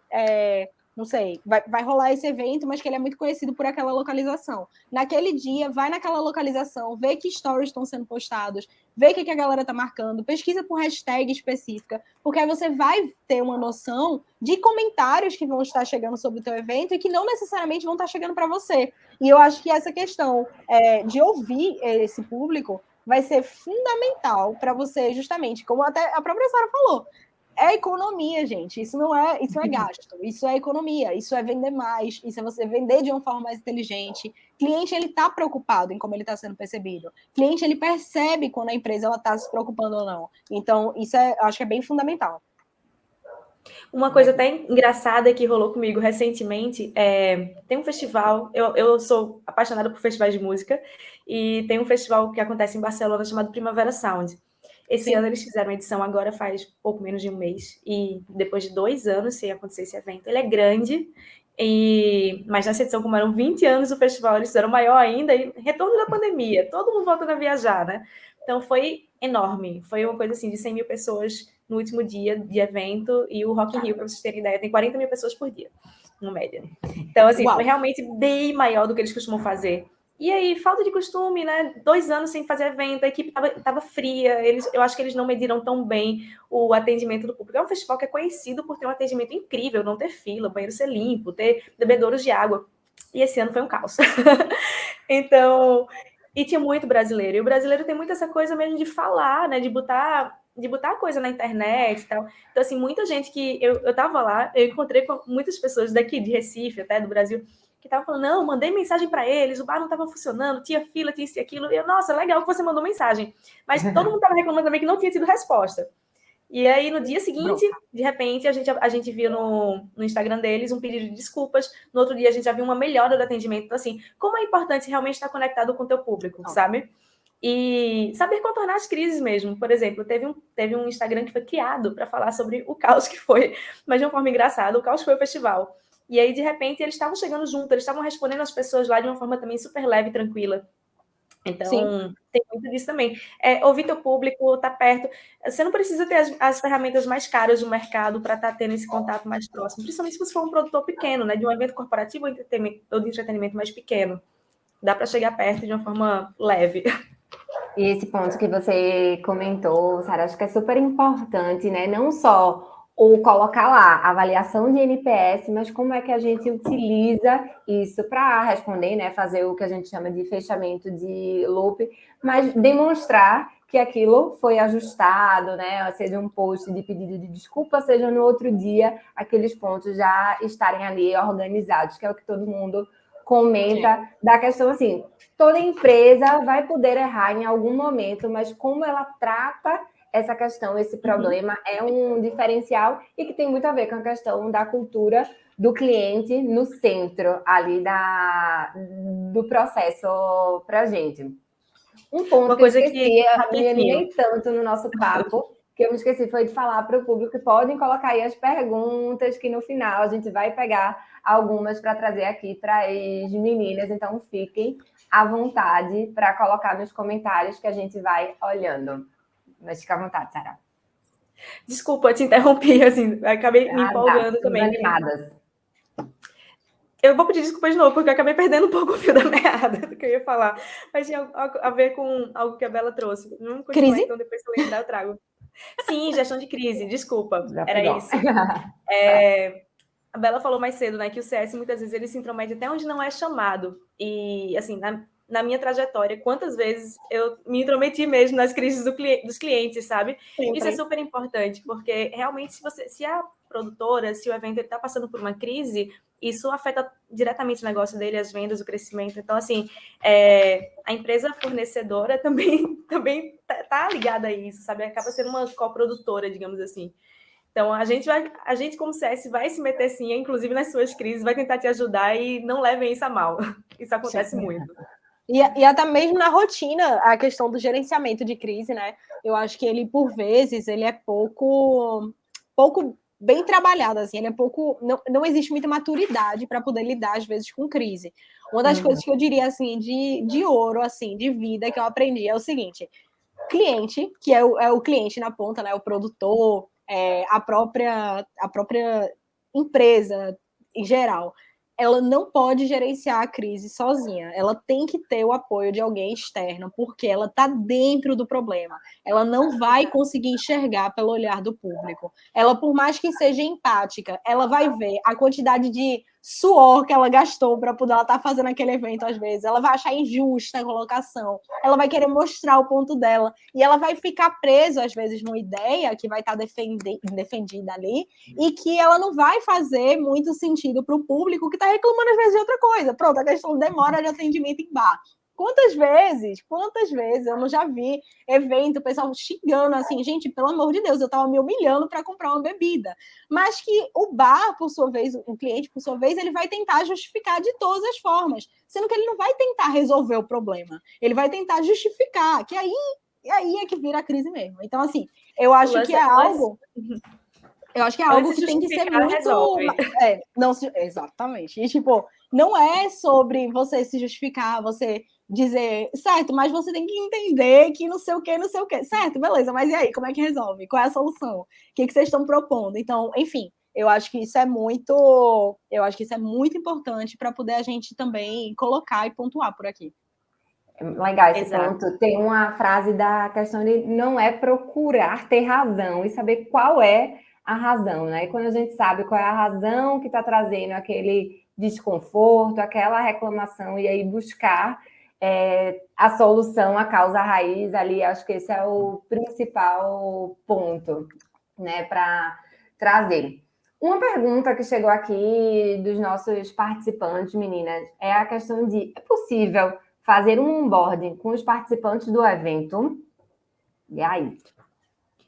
não sei, vai rolar esse evento, mas que ele é muito conhecido por aquela localização. Naquele dia, vai naquela localização, vê que stories estão sendo postados, vê o que a galera tá marcando, pesquisa por hashtag específica, porque aí você vai ter uma noção de comentários que vão estar chegando sobre o teu evento e que não necessariamente vão estar chegando para você. E eu acho que essa questão de ouvir esse público vai ser fundamental para você, justamente, como até a própria Sara falou, é economia, gente. Isso é gasto, isso é economia, isso é vender mais, isso é você vender de uma forma mais inteligente. Cliente, ele está preocupado em como ele está sendo percebido. Cliente, ele percebe quando a empresa está se preocupando ou não. Então, isso acho que é bem fundamental. Uma coisa até engraçada que rolou comigo recentemente tem um festival, eu sou apaixonada por festivais de música, e tem um festival que acontece em Barcelona chamado Primavera Sound. Esse ano eles fizeram a edição agora faz pouco menos de um mês, e depois de 2 anos sem acontecer esse evento, ele é grande, mas nessa edição, como eram 20 anos do festival, eles fizeram maior ainda, e retorno da pandemia, todo mundo voltando a viajar, né? Então foi enorme, foi uma coisa assim de 100 mil pessoas no último dia de evento, e o Rock in Rio, para vocês terem ideia, tem 40 mil pessoas por dia, no média. Então, assim, foi realmente bem maior do que eles costumam fazer. E aí, falta de costume, né? 2 anos sem fazer evento, a equipe estava fria, eu acho que eles não mediram tão bem o atendimento do público. É um festival que é conhecido por ter um atendimento incrível, não ter fila, o banheiro ser limpo, ter bebedouros de água. E esse ano foi um caos. Então, e tinha muito brasileiro. E o brasileiro tem muito essa coisa mesmo de falar, né? De botar coisa na internet e tal. Então, assim, muita gente que... Eu tava lá, eu encontrei com muitas pessoas daqui, de Recife, até do Brasil, que estavam falando, não, mandei mensagem para eles, o bar não estava funcionando, tinha fila, tinha isso e aquilo. E eu, nossa, legal que você mandou mensagem. Mas todo mundo estava reclamando também que não tinha tido resposta. E aí, no dia seguinte, de repente, a gente viu no Instagram deles um pedido de desculpas. No outro dia, a gente já viu uma melhora do atendimento. Então, assim, como é importante realmente estar conectado com o teu público, sabe? E saber contornar as crises mesmo. Por exemplo, teve um Instagram que foi criado para falar sobre o caos que foi, mas de uma forma engraçada, o caos que foi o festival. E aí, de repente, eles estavam chegando junto, eles estavam respondendo as pessoas lá de uma forma também super leve e tranquila. Então, sim, tem muito disso também. Ouvir teu público, estar perto. Você não precisa ter as ferramentas mais caras do mercado para estar tendo esse contato mais próximo, principalmente se você for um produtor pequeno, né, de um evento corporativo ou de entretenimento mais pequeno. Dá para chegar perto de uma forma leve. E esse ponto que você comentou, Sara, acho que é super importante, né? Não só o colocar lá a avaliação de NPS, mas como é que a gente utiliza isso para responder, né? Fazer o que a gente chama de fechamento de loop, mas demonstrar que aquilo foi ajustado, né? Seja um post de pedido de desculpa, seja no outro dia, aqueles pontos já estarem ali organizados, que é o que todo mundo comenta da questão assim, toda empresa vai poder errar em algum momento, mas como ela trata essa questão, esse problema, é um diferencial e que tem muito a ver com a questão da cultura do cliente no centro ali do processo para a gente. Um ponto que eu esqueci, me animei tanto no nosso papo, que eu me esqueci foi de falar para o público que podem colocar aí as perguntas, que no final a gente vai pegar algumas para trazer aqui para as meninas, então fiquem à vontade para colocar nos comentários que a gente vai olhando. Mas fica à vontade, Sara. Desculpa, eu te interrompi, assim, acabei me empolgando também. Animadas. Eu vou pedir desculpa de novo, porque eu acabei perdendo um pouco o fio da meada do que eu ia falar. Mas tinha a ver com algo que a Bela trouxe. Vamos continuar, então depois que eu lembrar eu trago. Sim, gestão de crise, desculpa, era isso. A Bela falou mais cedo, né, que o CS muitas vezes ele se intromete até onde não é chamado. E, assim, na minha trajetória, quantas vezes eu me intrometi mesmo nas crises dos clientes, sabe? Sempre. Isso é super importante, porque realmente se a produtora, se o evento está passando por uma crise, isso afeta diretamente o negócio dele, as vendas, o crescimento. Então, assim, a empresa fornecedora também tá ligada a isso, sabe? Acaba sendo uma coprodutora, digamos assim. Então, a gente como CS vai se meter sim, inclusive nas suas crises, vai tentar te ajudar e não levem isso a mal. Isso acontece muito. E até mesmo na rotina, a questão do gerenciamento de crise, né? Eu acho que ele, por vezes, ele é pouco bem trabalhado, assim, ele é pouco... Não existe muita maturidade para poder lidar, às vezes, com crise. Uma das coisas que eu diria, assim, de ouro, assim, de vida, que eu aprendi é o seguinte: cliente, que é o cliente na ponta, né? O produtor, a própria empresa, em geral, ela não pode gerenciar a crise sozinha. Ela tem que ter o apoio de alguém externo, porque ela está dentro do problema. Ela não vai conseguir enxergar pelo olhar do público. Ela, por mais que seja empática, ela vai ver a quantidade de suor que ela gastou para poder ela estar fazendo aquele evento, às vezes. Ela vai achar injusta a colocação. Ela vai querer mostrar o ponto dela. E ela vai ficar presa, às vezes, numa ideia que vai estar defendida ali e que ela não vai fazer muito sentido para o público que está reclamando, às vezes, de outra coisa. Pronto, a questão de demora de atendimento em bar. Quantas vezes eu não já vi evento, o pessoal xingando assim, gente, pelo amor de Deus, eu estava me humilhando para comprar uma bebida. Mas que o bar, por sua vez, o cliente, por sua vez, ele vai tentar justificar de todas as formas, sendo que ele não vai tentar resolver o problema, ele vai tentar justificar, que aí é que vira a crise mesmo. Então, assim, eu acho que é algo... Eu acho que é algo que tem que ser muito... exatamente. E, tipo, não é sobre você se justificar, você dizer, certo, mas você tem que entender que não sei o quê. Certo, beleza, mas e aí? Como é que resolve? Qual é a solução? O que vocês estão propondo? Então, enfim, eu acho que isso é muito importante para poder a gente também colocar e pontuar por aqui. Legal esse ponto. Tem uma frase da questão de não é procurar ter razão e saber qual é a razão, né? E quando a gente sabe qual é a razão que está trazendo aquele desconforto, aquela reclamação, e aí buscar a solução, a causa raiz ali, acho que esse é o principal ponto, né, para trazer. Uma pergunta que chegou aqui dos nossos participantes, meninas, é a questão de, é possível fazer um onboarding com os participantes do evento? E aí?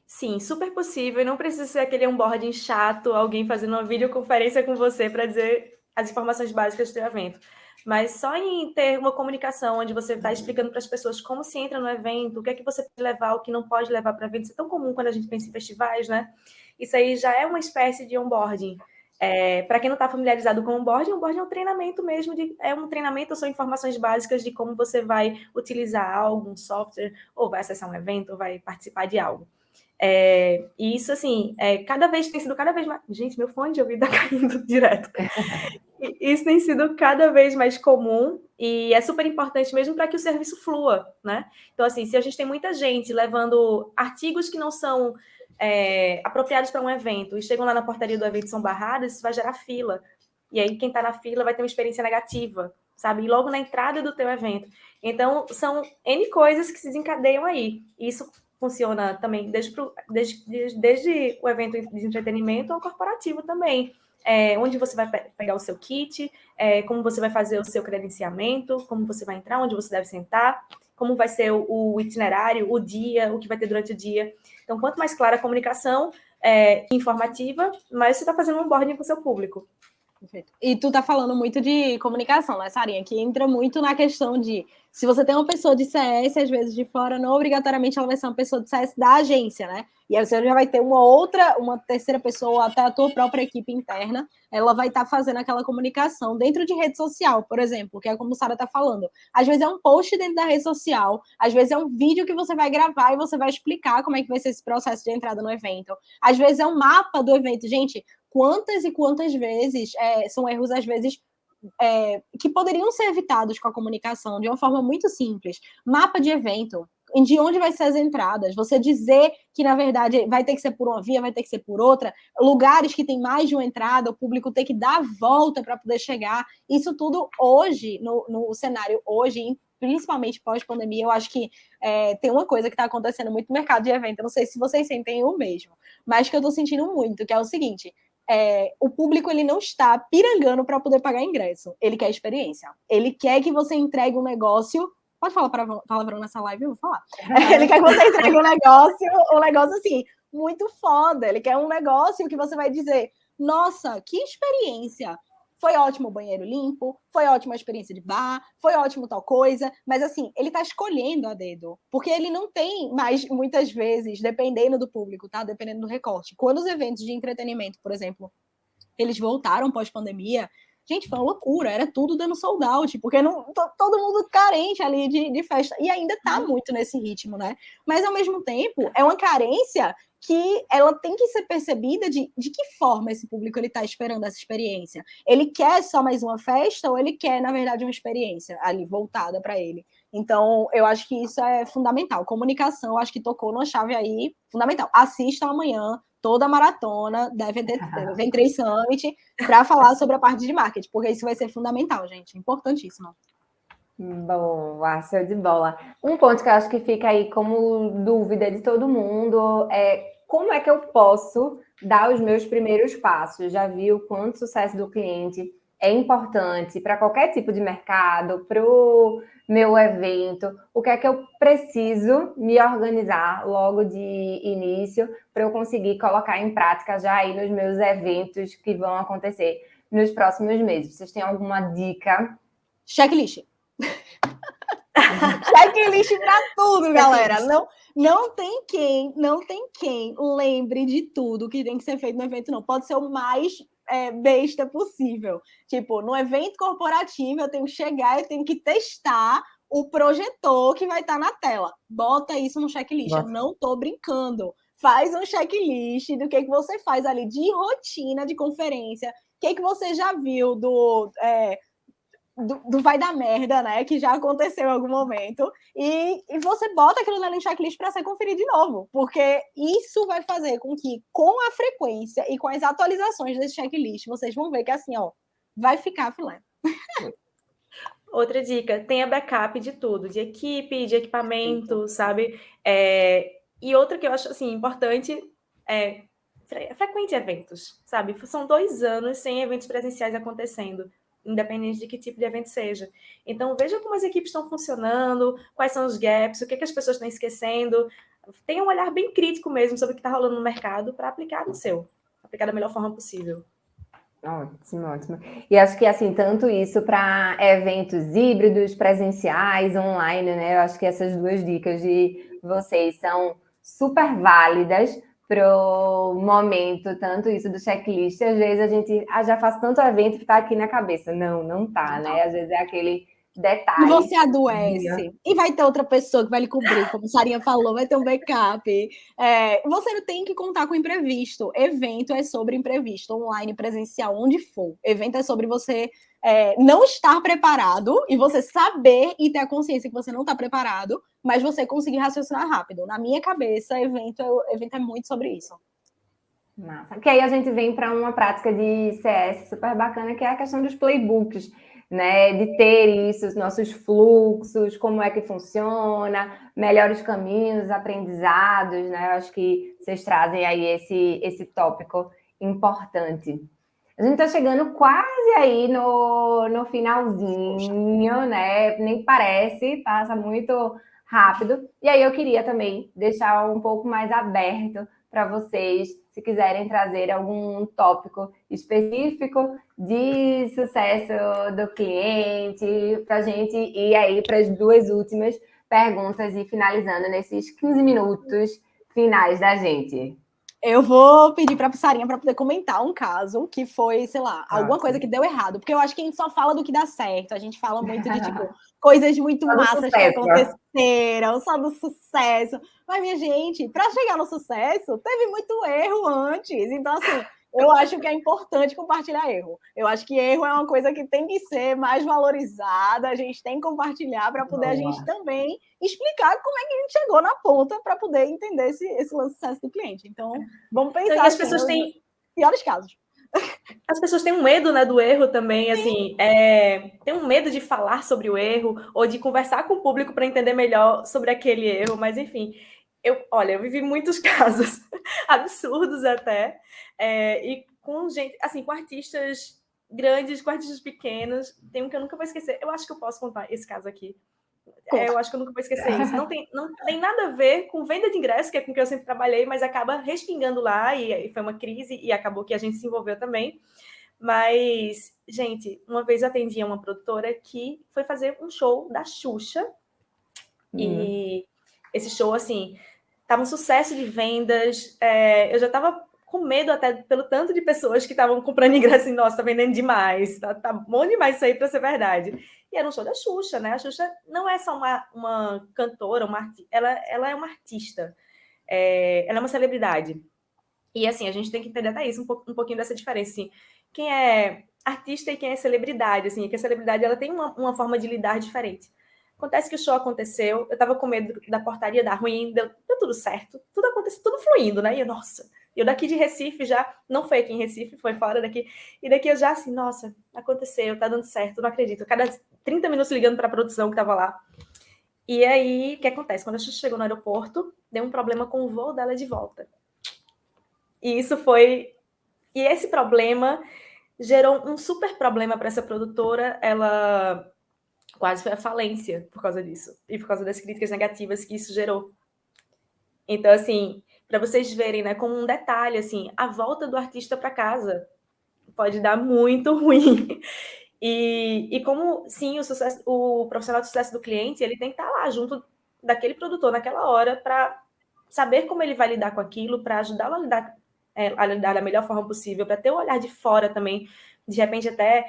Sim, super possível. E não precisa ser aquele onboarding chato, alguém fazendo uma videoconferência com você para dizer as informações básicas do seu evento. Mas só em ter uma comunicação onde você está explicando para as pessoas como se entra no evento, o que é que você pode levar, o que não pode levar para o evento. Isso é tão comum quando a gente pensa em festivais, né? Isso aí já é uma espécie de onboarding. Para quem não está familiarizado com onboarding é um treinamento mesmo, é um treinamento, são informações básicas de como você vai utilizar algum software, ou vai acessar um evento, ou vai participar de algo. E isso, assim, tem sido cada vez mais... Gente, meu fone de ouvido está caindo direto. Isso tem sido cada vez mais comum e é super importante mesmo para que o serviço flua, né? Então, assim, se a gente tem muita gente levando artigos que não são apropriados para um evento e chegam lá na portaria do evento e são barrados, isso vai gerar fila. E aí, quem está na fila vai ter uma experiência negativa, sabe? E logo na entrada do teu evento. Então, são N coisas que se desencadeiam aí. Isso funciona também desde o evento de entretenimento ao corporativo também. Onde você vai pegar o seu kit, como você vai fazer o seu credenciamento, como você vai entrar, onde você deve sentar, como vai ser o itinerário, o dia, o que vai ter durante o dia. Então, quanto mais clara a comunicação informativa, mais você está fazendo um onboarding com o seu público. Perfeito. E tu tá falando muito de comunicação, né, Sarinha? Que entra muito na questão de, se você tem uma pessoa de CS, às vezes de fora, não obrigatoriamente ela vai ser uma pessoa de CS da agência, né? E aí você já vai ter uma terceira pessoa, até a tua própria equipe interna, ela vai estar fazendo aquela comunicação dentro de rede social, por exemplo, que é como a Sara tá falando. Às vezes é um post dentro da rede social, às vezes é um vídeo que você vai gravar e você vai explicar como é que vai ser esse processo de entrada no evento. Às vezes é um mapa do evento. Gente, quantas e quantas vezes são erros, às vezes, que poderiam ser evitados com a comunicação de uma forma muito simples. Mapa de evento, de onde vai ser as entradas, você dizer que, na verdade, vai ter que ser por uma via, vai ter que ser por outra, lugares que tem mais de uma entrada, o público tem que dar a volta para poder chegar. Isso tudo hoje, no cenário hoje, principalmente pós-pandemia, eu acho que tem uma coisa que está acontecendo muito no mercado de evento, eu não sei se vocês sentem o mesmo, mas que eu estou sentindo muito, que é o seguinte: o público ele não está pirangando para poder pagar ingresso, ele quer experiência, ele quer que você entregue um negócio. Pode falar palavrão nessa live? Eu vou falar. Ele quer que você entregue um negócio assim, muito foda. Ele quer um negócio que você vai dizer, nossa, que experiência. Foi ótimo o banheiro limpo, foi ótima a experiência de bar, foi ótimo tal coisa, mas assim, ele tá escolhendo a dedo, porque ele não tem mais, muitas vezes, dependendo do público, tá? Dependendo do recorte. Quando os eventos de entretenimento, por exemplo, eles voltaram pós-pandemia, Gente, foi uma loucura, era tudo dando sold out, porque todo mundo carente ali de festa, e ainda tá muito nesse ritmo, né? Mas, ao mesmo tempo, é uma carência que ela tem que ser percebida de que forma esse público ele está esperando essa experiência. Ele quer só mais uma festa ou ele quer, na verdade, uma experiência ali voltada para ele? Então, eu acho que isso é fundamental. Comunicação, eu acho que tocou numa chave aí fundamental. Assistam amanhã toda a maratona da Event3 Summit para falar sobre a parte de marketing, porque isso vai ser fundamental, gente. Importantíssimo. Boa, show de bola. Um ponto que eu acho que fica aí como dúvida de todo mundo é como é que eu posso dar os meus primeiros passos? Já vi o quanto o sucesso do cliente é importante para qualquer tipo de mercado, para o meu evento. O que é que eu preciso me organizar logo de início para eu conseguir colocar em prática já aí nos meus eventos que vão acontecer nos próximos meses? Vocês têm alguma dica? Checklist. Checklist para tudo, galera. Não tem quem lembre de tudo que tem que ser feito no evento, não. Pode ser o mais besta possível. Tipo, no evento corporativo, eu tenho que chegar e tenho que testar o projetor que vai estar na tela. Bota isso no checklist. Eu não tô brincando. Faz um checklist do que você faz ali de rotina de conferência. O que você já viu do vai dar merda, né? Que já aconteceu em algum momento. E você bota aquilo na checklist para ser conferido de novo. Porque isso vai fazer com que, com a frequência e com as atualizações desse checklist, vocês vão ver que assim, ó, vai ficar filé. Outra dica, tenha backup de tudo, de equipe, de equipamento, sabe? E outra que eu acho, assim, importante é frequente eventos, sabe? São 2 anos sem eventos presenciais acontecendo, independente de que tipo de evento seja. Então, veja como as equipes estão funcionando, quais são os gaps, o que as pessoas estão esquecendo. Tenha um olhar bem crítico mesmo sobre o que está rolando no mercado para aplicar no seu. Aplicar da melhor forma possível. Ótimo, ótimo. E acho que, assim, tanto isso para eventos híbridos, presenciais, online, né? Eu acho que essas 2 dicas de vocês são super válidas para o momento, tanto isso do checklist. Às vezes a gente já faz tanto evento que está aqui na cabeça. Não tá, né? Às vezes é aquele detalhe. E você adoece. E vai ter outra pessoa que vai lhe cobrir, como a Sarinha falou, vai ter um backup. Você não tem que contar com imprevisto. Evento é sobre imprevisto, online, presencial, onde for. Evento é sobre você não estar preparado e você saber e ter a consciência que você não está preparado, mas você conseguir raciocinar rápido. Na minha cabeça, evento é muito sobre isso. Massa. Porque aí a gente vem para uma prática de CS super bacana, que é a questão dos playbooks, né? De ter isso, os nossos fluxos, como é que funciona, melhores caminhos, aprendizados, né? Eu acho que vocês trazem aí esse tópico importante. A gente está chegando quase aí no finalzinho, né? Nem parece, passa muito rápido. E aí eu queria também deixar um pouco mais aberto para vocês, se quiserem trazer algum tópico específico de sucesso do cliente, para a gente ir aí para as 2 últimas perguntas e finalizando nesses 15 minutos finais da gente. Eu vou pedir para a Sarinha para poder comentar um caso que foi, sei lá, alguma coisa que deu errado. Porque eu acho que a gente só fala do que dá certo. A gente fala muito de, tipo, coisas muito massas que aconteceram, só do sucesso. Mas, minha gente, para chegar no sucesso, teve muito erro antes. Então, assim, eu acho que é importante compartilhar erro. Eu acho que erro é uma coisa que tem que ser mais valorizada. A gente tem que compartilhar para poder a gente também explicar como é que a gente chegou na ponta para poder entender esse lance de sucesso do cliente. Então, vamos pensar então, as pessoas têm piores casos. As pessoas têm um medo, né, do erro também, assim, tem um medo de falar sobre o erro ou de conversar com o público para entender melhor sobre aquele erro, mas enfim, eu vivi muitos casos absurdos até, e com gente, assim, com artistas grandes, com artistas pequenos, tem um que eu nunca vou esquecer, eu acho que eu posso contar esse caso aqui. Eu acho que eu nunca vou esquecer isso. Não tem nada a ver com venda de ingresso, que é com que eu sempre trabalhei, mas acaba respingando lá, e foi uma crise, e acabou que a gente se envolveu também. Mas, gente, uma vez eu atendi uma produtora que foi fazer um show da Xuxa, e esse show, assim, tava um sucesso de vendas, eu já estava com medo até pelo tanto de pessoas que estavam comprando ingresso assim, nossa, tá vendendo demais, tá bom demais isso aí para ser verdade. E era um show da Xuxa, né? A Xuxa não é só uma cantora, ela é uma artista, ela é uma celebridade. E assim, a gente tem que entender até isso, um pouquinho dessa diferença, assim. Quem é artista e quem é celebridade, assim, que a celebridade ela tem uma forma de lidar diferente. Acontece que o show aconteceu, eu tava com medo da portaria dar ruim, deu tudo certo, tudo aconteceu, tudo fluindo, né? E eu, nossa, eu daqui de Recife já, não foi aqui em Recife, foi fora daqui, e daqui eu já assim, nossa, aconteceu, tá dando certo, não acredito. Cada 30 minutos ligando pra produção que tava lá. E aí, o que acontece? Quando a Xuxa chegou no aeroporto, deu um problema com o voo dela de volta. E esse problema gerou um super problema para essa produtora. Ela quase foi à falência por causa disso. E por causa das críticas negativas que isso gerou. Então, assim, para vocês verem, né, como um detalhe, assim, a volta do artista para casa pode dar muito ruim. E como, sim, o profissional de sucesso do cliente, ele tem que estar lá junto daquele produtor naquela hora para saber como ele vai lidar com aquilo, para ajudá-lo a lidar da melhor forma possível, para ter o olhar de fora também, de repente até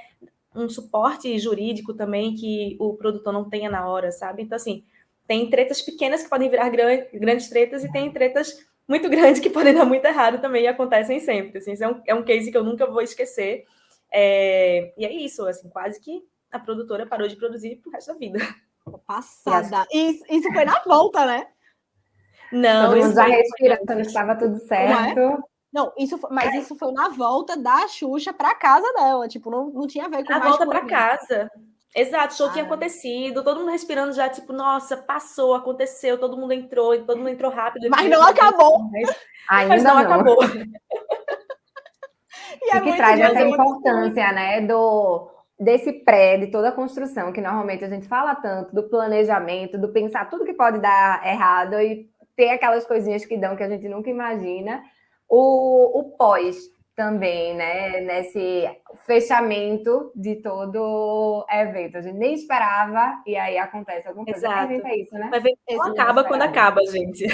um suporte jurídico também que o produtor não tenha na hora, sabe? Então, assim, tem tretas pequenas que podem virar grandes tretas e tem tretas muito grandes que podem dar muito errado também e acontecem sempre. Assim, isso é um case que eu nunca vou esquecer. E é isso, assim, quase que a produtora parou de produzir pro resto da vida. Passada. Isso foi na volta, né? Não, todo mundo já foi respirando, estava tudo certo. Não, mas isso foi na volta da Xuxa para casa dela, tipo, não tinha a ver com a volta para casa. Exato, o show tinha acontecido, todo mundo respirando já, tipo, nossa, passou, aconteceu, todo mundo entrou rápido. Mas não acabou. Mas não acabou. E que traz essa importância, né, desse pré, de toda a construção, que normalmente a gente fala tanto, do planejamento, do pensar tudo que pode dar errado e ter aquelas coisinhas que dão que a gente nunca imagina. O pós também, né, nesse fechamento de todo evento. A gente nem esperava e aí acontece alguma coisa. Exato. O evento é isso, né? O evento não acaba quando acaba, gente.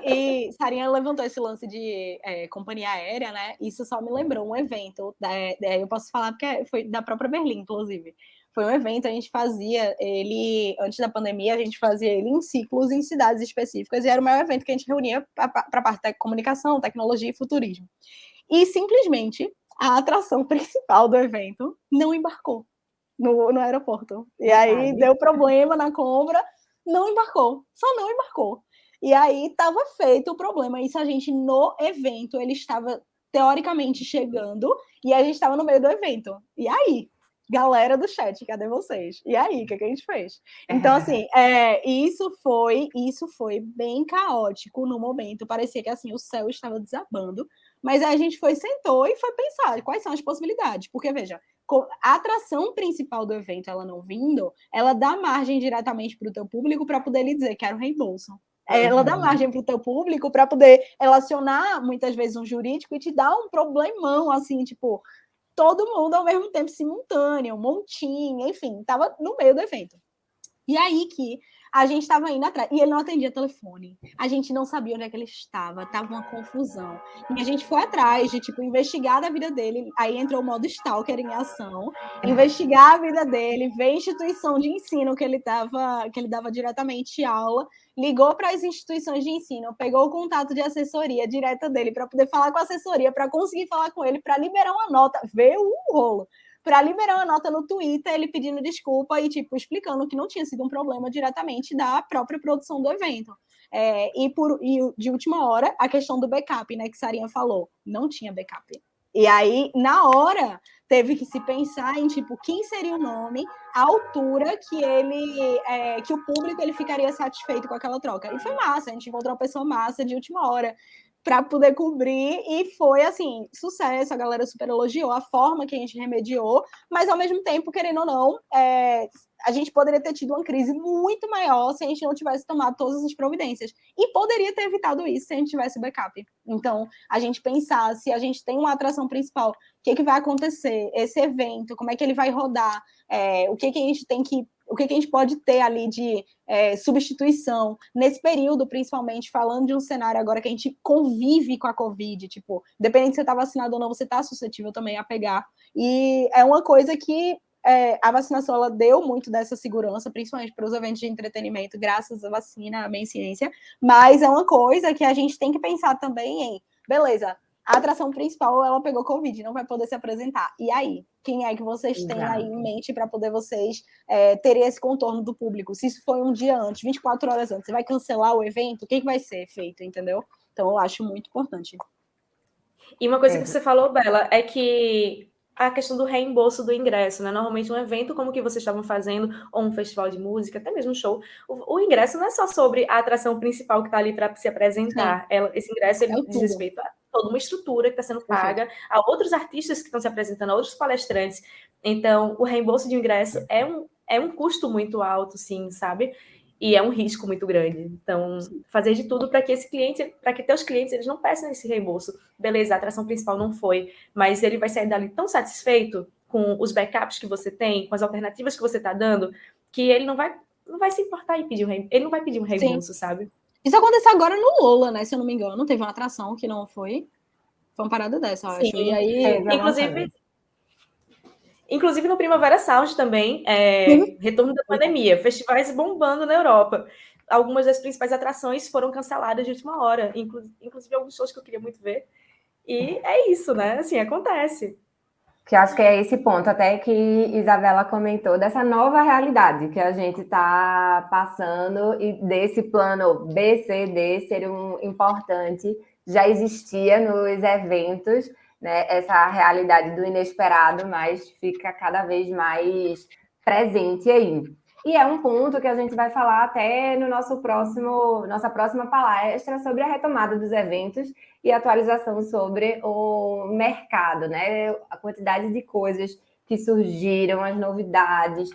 E Sarinha levantou esse lance de companhia aérea, né? Isso só me lembrou um evento. Eu posso falar porque foi da própria Berlim, inclusive. Foi um evento, a gente fazia ele, antes da pandemia, a gente fazia ele em ciclos em cidades específicas, e era o maior evento que a gente reunia para a parte da comunicação, tecnologia e futurismo. E simplesmente a atração principal do evento não embarcou no aeroporto. E aí deu problema na compra, não embarcou, só não embarcou. E aí estava feito o problema. Isso a gente no evento, ele estava teoricamente chegando e a gente estava no meio do evento. E aí? Galera do chat, cadê vocês? E aí, o que a gente fez? Então, assim, isso foi bem caótico no momento. Parecia que assim o céu estava desabando. Mas aí a gente sentou e foi pensar quais são as possibilidades. Porque, veja, a atração principal do evento, ela não vindo, ela dá margem diretamente para o teu público para poder lhe dizer que era um reembolso. Ela dá margem para o teu público para poder relacionar, muitas vezes, um jurídico e te dar um problemão, assim, tipo, todo mundo ao mesmo tempo simultâneo, um montinho, enfim, estava no meio do evento. E aí que a gente estava indo atrás, e ele não atendia telefone, a gente não sabia onde é que ele estava uma confusão, e a gente foi atrás de, tipo, investigar a vida dele, aí entrou o modo stalker em ação, investigar a vida dele, ver a instituição de ensino que ele dava diretamente aula, ligou para as instituições de ensino, pegou o contato de assessoria direta dele para poder falar com a assessoria, para conseguir falar com ele, para liberar uma nota, ver o rolo, para liberar uma nota no Twitter, ele pedindo desculpa e, tipo, explicando que não tinha sido um problema diretamente da própria produção do evento. E de última hora, a questão do backup, né, que Sarinha falou, não tinha backup. E aí, na hora, teve que se pensar em, tipo, quem seria o nome, a altura que o público ele ficaria satisfeito com aquela troca. E foi massa, a gente encontrou uma pessoa massa de última hora para poder cobrir, e foi, assim, sucesso, a galera super elogiou a forma que a gente remediou, mas, ao mesmo tempo, querendo ou não, a gente poderia ter tido uma crise muito maior se a gente não tivesse tomado todas as providências, e poderia ter evitado isso se a gente tivesse backup. Então, a gente pensar, se a gente tem uma atração principal, o que vai acontecer, esse evento, como é que ele vai rodar, o que a gente tem que o que a gente pode ter ali de substituição nesse período, principalmente falando de um cenário agora que a gente convive com a Covid, tipo, dependendo se você está vacinado ou não, você está suscetível também a pegar. E é uma coisa que a vacinação ela deu muito dessa segurança, principalmente para os eventos de entretenimento, graças à vacina, à bem ciência, mas é uma coisa que a gente tem que pensar também em, beleza, a atração principal, ela pegou Covid, não vai poder se apresentar. E aí? Quem é que vocês têm aí em mente para poder vocês terem esse contorno do público? Se isso foi um dia antes, 24 horas antes, você vai cancelar o evento? O que vai ser feito, entendeu? Então, eu acho muito importante. E uma coisa que você falou, Bela, é que a questão do reembolso do ingresso, né? Normalmente um evento como o que vocês estavam fazendo, ou um festival de música, até mesmo um show, o ingresso não é só sobre a atração principal que está ali para se apresentar. Esse ingresso ele diz respeito a toda uma estrutura que está sendo paga, a outros artistas que estão se apresentando, a outros palestrantes. Então, o reembolso de ingresso é um custo muito alto, sim, sabe? E é um risco muito grande. Então, fazer de tudo para que esse cliente, para que teus clientes, eles não peçam esse reembolso. Beleza, a atração principal não foi, mas ele vai sair dali tão satisfeito com os backups que você tem, com as alternativas que você está dando, que ele não vai se importar em pedir ele não vai pedir um reembolso, sabe? Isso aconteceu agora no Lola, né? Se eu não me engano, teve uma atração que não foi. Foi uma parada dessa, eu acho. Sim. E aí, inclusive no Primavera Sound também, retorno da pandemia, festivais bombando na Europa. Algumas das principais atrações foram canceladas de última hora, inclusive alguns shows que eu queria muito ver. E é isso, né? Assim, acontece. Que eu acho que é esse ponto até que Isabela comentou, dessa nova realidade que a gente está passando e desse plano B, C, D ser importante, já existia nos eventos, né, essa realidade do inesperado, mas fica cada vez mais presente aí. E é um ponto que a gente vai falar até no nossa próxima palestra sobre a retomada dos eventos e atualização sobre o mercado, né? A quantidade de coisas que surgiram, as novidades,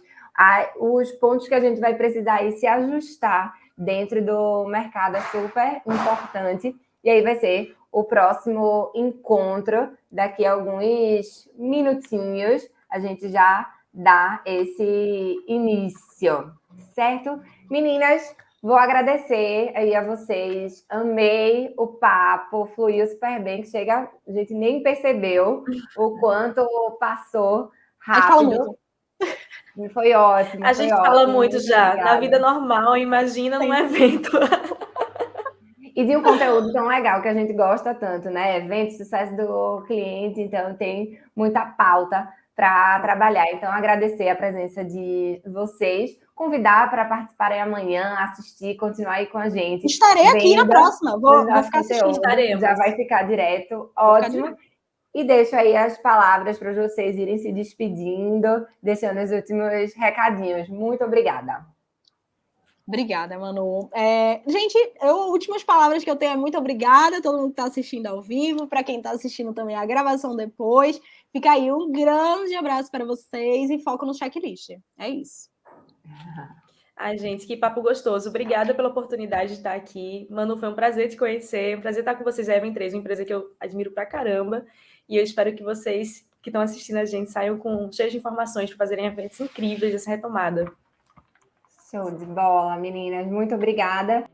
os pontos que a gente vai precisar aí se ajustar dentro do mercado é super importante. E aí vai ser o próximo encontro, daqui a alguns minutinhos, a gente já dá esse início, certo? Meninas, vou agradecer aí a vocês. Amei o papo, fluiu super bem, que chega, a gente nem percebeu o quanto passou rápido. Foi ótimo. A gente fala muito já, obrigada. Na vida normal, imagina num evento. E de um conteúdo tão legal que a gente gosta tanto, né? Evento, sucesso do cliente, então tem muita pauta para trabalhar. Então, agradecer a presença de vocês, convidar para participarem amanhã, assistir, continuar aí com a gente. Estarei aqui na próxima, vou ficar assistindo. Já vai ficar direto, ótimo. E deixo aí as palavras para vocês irem se despedindo, deixando os últimos recadinhos. Muito obrigada. Obrigada, Manu. Gente, últimas palavras que eu tenho é muito obrigada a todo mundo que está assistindo ao vivo, para quem está assistindo também a gravação depois. Fica aí um grande abraço para vocês e foco no checklist. É isso. Ai, gente, que papo gostoso. Obrigada pela oportunidade de estar aqui. Manu, foi um prazer te conhecer, um prazer estar com vocês, Event 3, uma empresa que eu admiro pra caramba. E eu espero que vocês que estão assistindo a gente saiam cheios de informações para fazerem eventos incríveis dessa retomada. Show de bola, meninas. Muito obrigada.